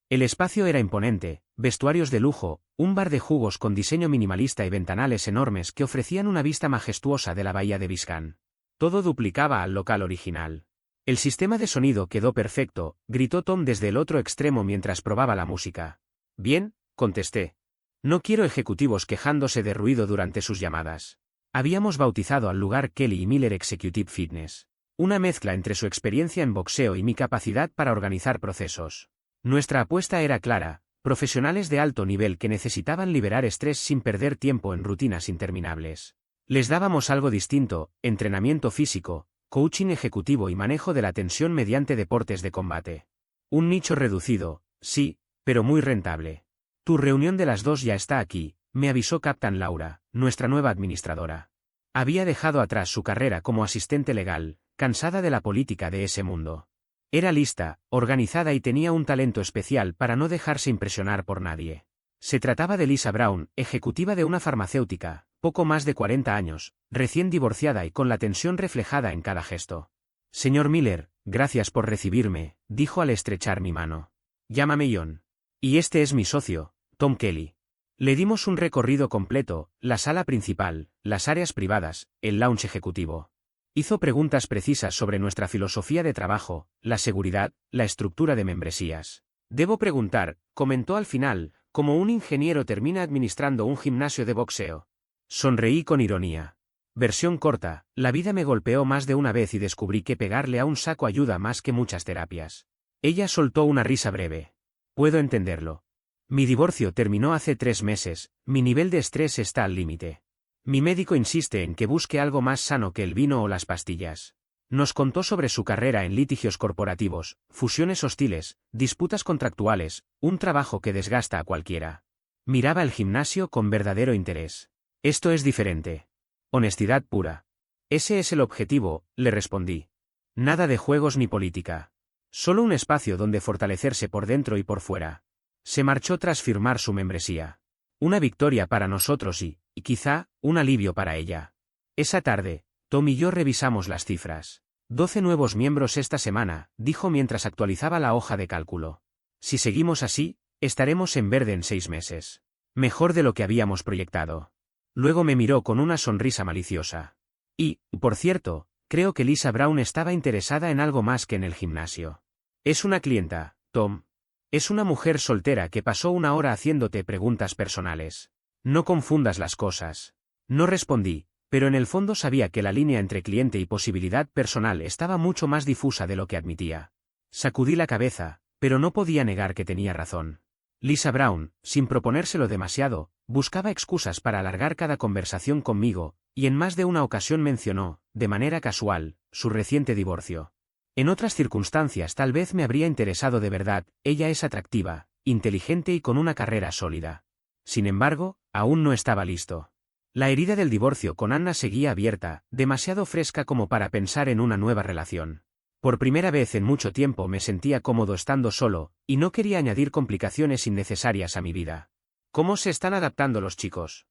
El espacio era imponente, vestuarios de lujo, un bar de jugos con diseño minimalista y ventanales enormes que ofrecían una vista majestuosa de la bahía de Biscayne. Todo duplicaba al local original. El sistema de sonido quedó perfecto, gritó Tom desde el otro extremo mientras probaba la música. Bien, contesté. No quiero ejecutivos quejándose de ruido durante sus llamadas. Habíamos bautizado al lugar Kelly y Miller Executive Fitness. Una mezcla entre su experiencia en boxeo y mi capacidad para organizar procesos. Nuestra apuesta era clara, profesionales de alto nivel que necesitaban liberar estrés sin perder tiempo en rutinas interminables. Les dábamos algo distinto, entrenamiento físico, coaching ejecutivo y manejo de la tensión mediante deportes de combate. Un nicho reducido, sí, pero muy rentable. Tu reunión de las 2 ya está aquí, me avisó Captain Laura, nuestra nueva administradora. Había dejado atrás su carrera como asistente legal, cansada de la política de ese mundo. Era lista, organizada y tenía un talento especial para no dejarse impresionar por nadie. Se trataba de Lisa Brown, ejecutiva de una farmacéutica, poco más de 40 años, recién divorciada y con la tensión reflejada en cada gesto. Señor Miller, gracias por recibirme, dijo al estrechar mi mano. Llámame John. Y este es mi socio, Tom Kelly. Le dimos un recorrido completo, la sala principal, las áreas privadas, el lounge ejecutivo. Hizo preguntas precisas sobre nuestra filosofía de trabajo, la seguridad, la estructura de membresías. Debo preguntar, comentó al final, ¿cómo un ingeniero termina administrando un gimnasio de boxeo? Sonreí con ironía. Versión corta, la vida me golpeó más de una vez y descubrí que pegarle a un saco ayuda más que muchas terapias. Ella soltó una risa breve. Puedo entenderlo. Mi divorcio terminó hace 3 meses, mi nivel de estrés está al límite. Mi médico insiste en que busque algo más sano que el vino o las pastillas. Nos contó sobre su carrera en litigios corporativos, fusiones hostiles, disputas contractuales, un trabajo que desgasta a cualquiera. Miraba el gimnasio con verdadero interés. Esto es diferente. Honestidad pura. Ese es el objetivo, le respondí. Nada de juegos ni política. Solo un espacio donde fortalecerse por dentro y por fuera. Se marchó tras firmar su membresía. Una victoria para nosotros y quizá, un alivio para ella. Esa tarde, Tom y yo revisamos las cifras. 12 nuevos miembros esta semana, dijo mientras actualizaba la hoja de cálculo. Si seguimos así, estaremos en verde en 6 meses. Mejor de lo que habíamos proyectado. Luego me miró con una sonrisa maliciosa. Y, por cierto, creo que Lisa Brown estaba interesada en algo más que en el gimnasio. Es una clienta, Tom. Es una mujer soltera que pasó 1 hora haciéndote preguntas personales. No confundas las cosas. No respondí, pero en el fondo sabía que la línea entre cliente y posibilidad personal estaba mucho más difusa de lo que admitía. Sacudí la cabeza, pero no podía negar que tenía razón. Lisa Brown, sin proponérselo demasiado, buscaba excusas para alargar cada conversación conmigo, y en más de una ocasión mencionó, de manera casual, su reciente divorcio. En otras circunstancias tal vez me habría interesado de verdad, ella es atractiva, inteligente y con una carrera sólida. Sin embargo, aún no estaba listo. La herida del divorcio con Anna seguía abierta, demasiado fresca como para pensar en una nueva relación. Por primera vez en mucho tiempo me sentía cómodo estando solo, y no quería añadir complicaciones innecesarias a mi vida. ¿Cómo se están adaptando los chicos?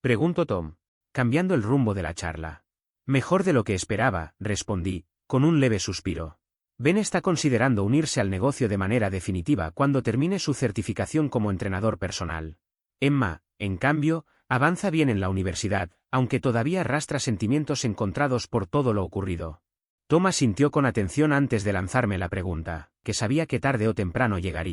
Preguntó Tom, cambiando el rumbo de la charla. Mejor de lo que esperaba, respondí, con un leve suspiro. Ben está considerando unirse al negocio de manera definitiva cuando termine su certificación como entrenador personal. Emma, en cambio, avanza bien en la universidad, aunque todavía arrastra sentimientos encontrados por todo lo ocurrido. Tom asintió con atención antes de lanzarme la pregunta, que sabía que tarde o temprano llegaría.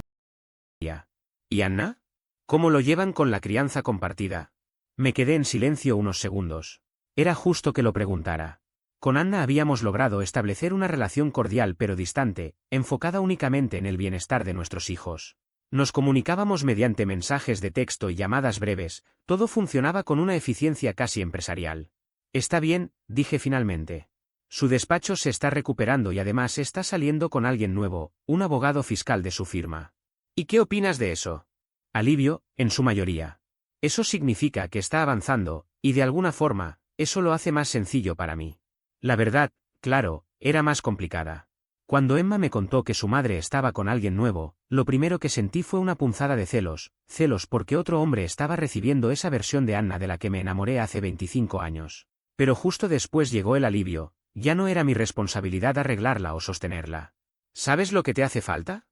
¿Y Anna? ¿Cómo lo llevan con la crianza compartida? Me quedé en silencio unos segundos. Era justo que lo preguntara. Con Anna habíamos logrado establecer una relación cordial pero distante, enfocada únicamente en el bienestar de nuestros hijos. Nos comunicábamos mediante mensajes de texto y llamadas breves, todo funcionaba con una eficiencia casi empresarial. Está bien, dije finalmente. Su despacho se está recuperando y además está saliendo con alguien nuevo, un abogado fiscal de su firma. ¿Y qué opinas de eso? Alivio, en su mayoría. Eso significa que está avanzando, y de alguna forma, eso lo hace más sencillo para mí. La verdad, claro, era más complicada. Cuando Emma me contó que su madre estaba con alguien nuevo, lo primero que sentí fue una punzada de celos porque otro hombre estaba recibiendo esa versión de Anna de la que me enamoré hace 25 años. Pero justo después llegó el alivio, ya no era mi responsabilidad arreglarla o sostenerla. ¿Sabes lo que te hace falta?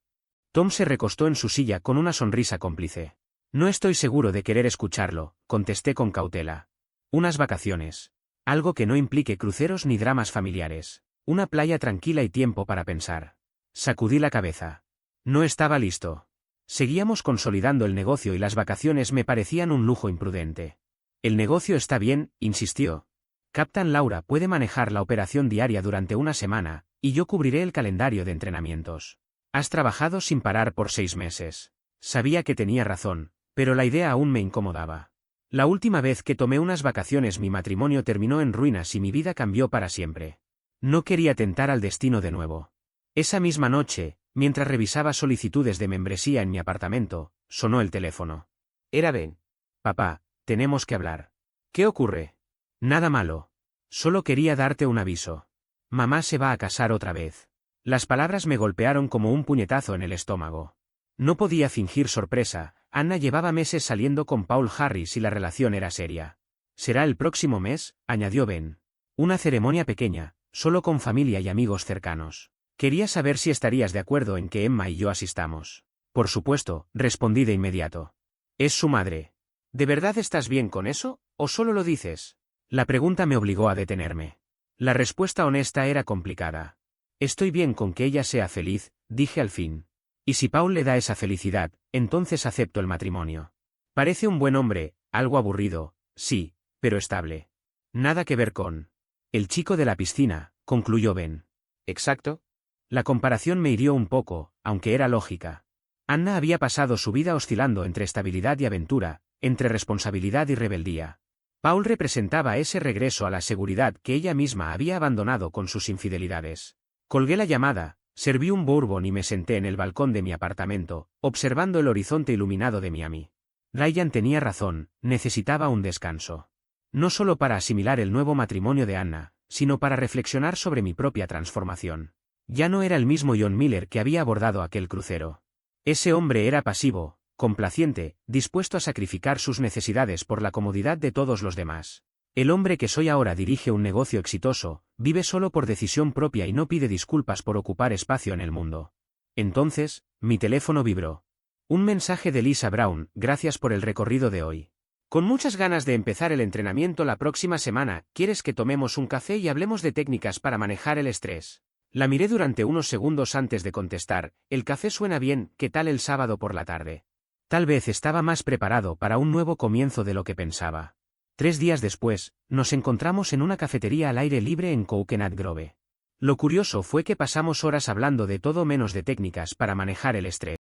Tom se recostó en su silla con una sonrisa cómplice. No estoy seguro de querer escucharlo, contesté con cautela. Unas vacaciones. Algo que no implique cruceros ni dramas familiares. Una playa tranquila y tiempo para pensar. Sacudí la cabeza. No estaba listo. Seguíamos consolidando el negocio y las vacaciones me parecían un lujo imprudente. El negocio está bien, insistió. Captain Laura puede manejar la operación diaria durante una semana, y yo cubriré el calendario de entrenamientos. Has trabajado sin parar por 6 meses. Sabía que tenía razón, pero la idea aún me incomodaba. La última vez que tomé unas vacaciones mi matrimonio terminó en ruinas y mi vida cambió para siempre. No quería tentar al destino de nuevo. Esa misma noche, mientras revisaba solicitudes de membresía en mi apartamento, sonó el teléfono. Era Ben. Papá, tenemos que hablar. ¿Qué ocurre? Nada malo. Solo quería darte un aviso. Mamá se va a casar otra vez. Las palabras me golpearon como un puñetazo en el estómago. No podía fingir sorpresa, Anna llevaba meses saliendo con Paul Harris y la relación era seria. Será el próximo mes, añadió Ben. Una ceremonia pequeña, solo con familia y amigos cercanos. Quería saber si estarías de acuerdo en que Emma y yo asistamos. Por supuesto, respondí de inmediato. Es su madre. ¿De verdad estás bien con eso, o solo lo dices? La pregunta me obligó a detenerme. La respuesta honesta era complicada. Estoy bien con que ella sea feliz, dije al fin. Y si Paul le da esa felicidad, entonces acepto el matrimonio. Parece un buen hombre, algo aburrido, sí, pero estable. Nada que ver con el chico de la piscina, concluyó Ben. Exacto. La comparación me hirió un poco, aunque era lógica. Anna había pasado su vida oscilando entre estabilidad y aventura, entre responsabilidad y rebeldía. Paul representaba ese regreso a la seguridad que ella misma había abandonado con sus infidelidades. Colgué la llamada, serví un bourbon y me senté en el balcón de mi apartamento, observando el horizonte iluminado de Miami. Ryan tenía razón, necesitaba un descanso. No solo para asimilar el nuevo matrimonio de Anna, sino para reflexionar sobre mi propia transformación. Ya no era el mismo John Miller que había abordado aquel crucero. Ese hombre era pasivo, complaciente, dispuesto a sacrificar sus necesidades por la comodidad de todos los demás. El hombre que soy ahora dirige un negocio exitoso, vive solo por decisión propia y no pide disculpas por ocupar espacio en el mundo. Entonces, mi teléfono vibró. Un mensaje de Lisa Brown, gracias por el recorrido de hoy. Con muchas ganas de empezar el entrenamiento la próxima semana, ¿quieres que tomemos un café y hablemos de técnicas para manejar el estrés? La miré durante unos segundos antes de contestar, el café suena bien, ¿qué tal el sábado por la tarde? Tal vez estaba más preparado para un nuevo comienzo de lo que pensaba. 3 días después, nos encontramos en una cafetería al aire libre en Coconut Grove. Lo curioso fue que pasamos horas hablando de todo menos de técnicas para manejar el estrés.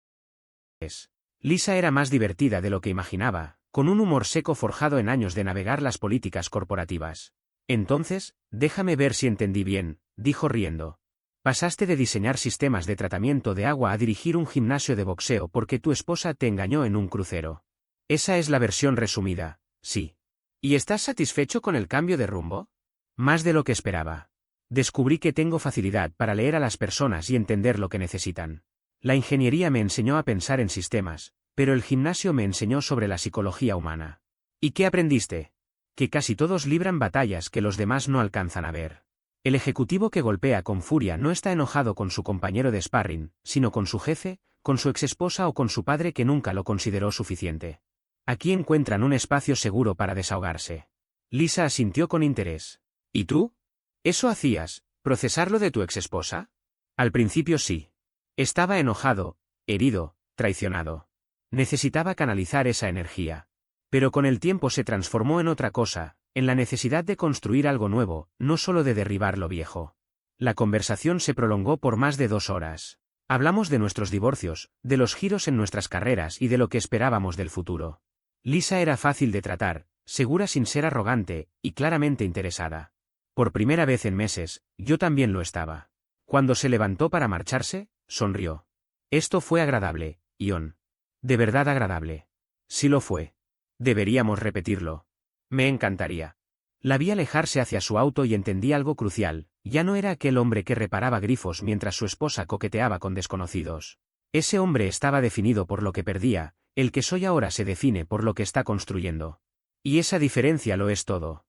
Lisa era más divertida de lo que imaginaba, con un humor seco forjado en años de navegar las políticas corporativas. Entonces, déjame ver si entendí bien, dijo riendo. Pasaste de diseñar sistemas de tratamiento de agua a dirigir un gimnasio de boxeo porque tu esposa te engañó en un crucero. Esa es la versión resumida, sí. ¿Y estás satisfecho con el cambio de rumbo? Más de lo que esperaba. Descubrí que tengo facilidad para leer a las personas y entender lo que necesitan. La ingeniería me enseñó a pensar en sistemas, pero el gimnasio me enseñó sobre la psicología humana. ¿Y qué aprendiste? Que casi todos libran batallas que los demás no alcanzan a ver. El ejecutivo que golpea con furia no está enojado con su compañero de sparring, sino con su jefe, con su exesposa o con su padre que nunca lo consideró suficiente. Aquí encuentran un espacio seguro para desahogarse. Lisa asintió con interés. ¿Y tú? ¿Eso hacías, procesarlo de tu exesposa? Al principio sí. Estaba enojado, herido, traicionado. Necesitaba canalizar esa energía. Pero con el tiempo se transformó en otra cosa, en la necesidad de construir algo nuevo, no solo de derribar lo viejo. La conversación se prolongó por más de 2 horas. Hablamos de nuestros divorcios, de los giros en nuestras carreras y de lo que esperábamos del futuro. Lisa era fácil de tratar, segura sin ser arrogante, y claramente interesada. Por primera vez en meses, yo también lo estaba. Cuando se levantó para marcharse, sonrió. Esto fue agradable, Ion. De verdad agradable. Sí lo fue. Deberíamos repetirlo. Me encantaría. La vi alejarse hacia su auto y entendí algo crucial, ya no era aquel hombre que reparaba grifos mientras su esposa coqueteaba con desconocidos. Ese hombre estaba definido por lo que perdía, el que soy ahora se define por lo que está construyendo. Y esa diferencia lo es todo.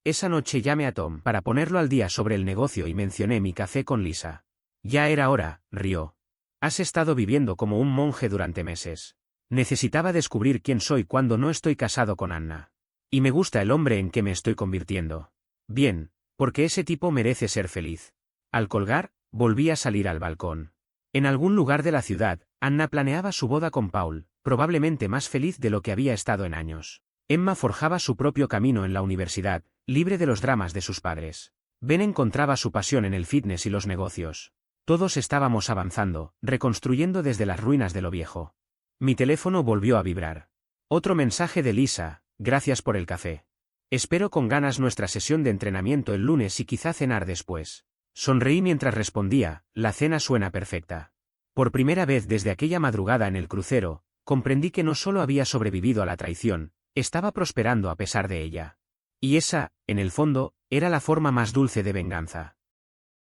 Esa noche llamé a Tom para ponerlo al día sobre el negocio y mencioné mi café con Lisa. Ya era hora, rió. Has estado viviendo como un monje durante meses. Necesitaba descubrir quién soy cuando no estoy casado con Anna. Y me gusta el hombre en que me estoy convirtiendo. Bien, porque ese tipo merece ser feliz. Al colgar, volví a salir al balcón. En algún lugar de la ciudad, Anna planeaba su boda con Paul, probablemente más feliz de lo que había estado en años. Emma forjaba su propio camino en la universidad, libre de los dramas de sus padres. Ben encontraba su pasión en el fitness y los negocios. Todos estábamos avanzando, reconstruyendo desde las ruinas de lo viejo. Mi teléfono volvió a vibrar. Otro mensaje de Lisa, gracias por el café. Espero con ganas nuestra sesión de entrenamiento el lunes y quizá cenar después. Sonreí mientras respondía, la cena suena perfecta. Por primera vez desde aquella madrugada en el crucero, comprendí que no solo había sobrevivido a la traición, estaba prosperando a pesar de ella. Y esa, en el fondo, era la forma más dulce de venganza.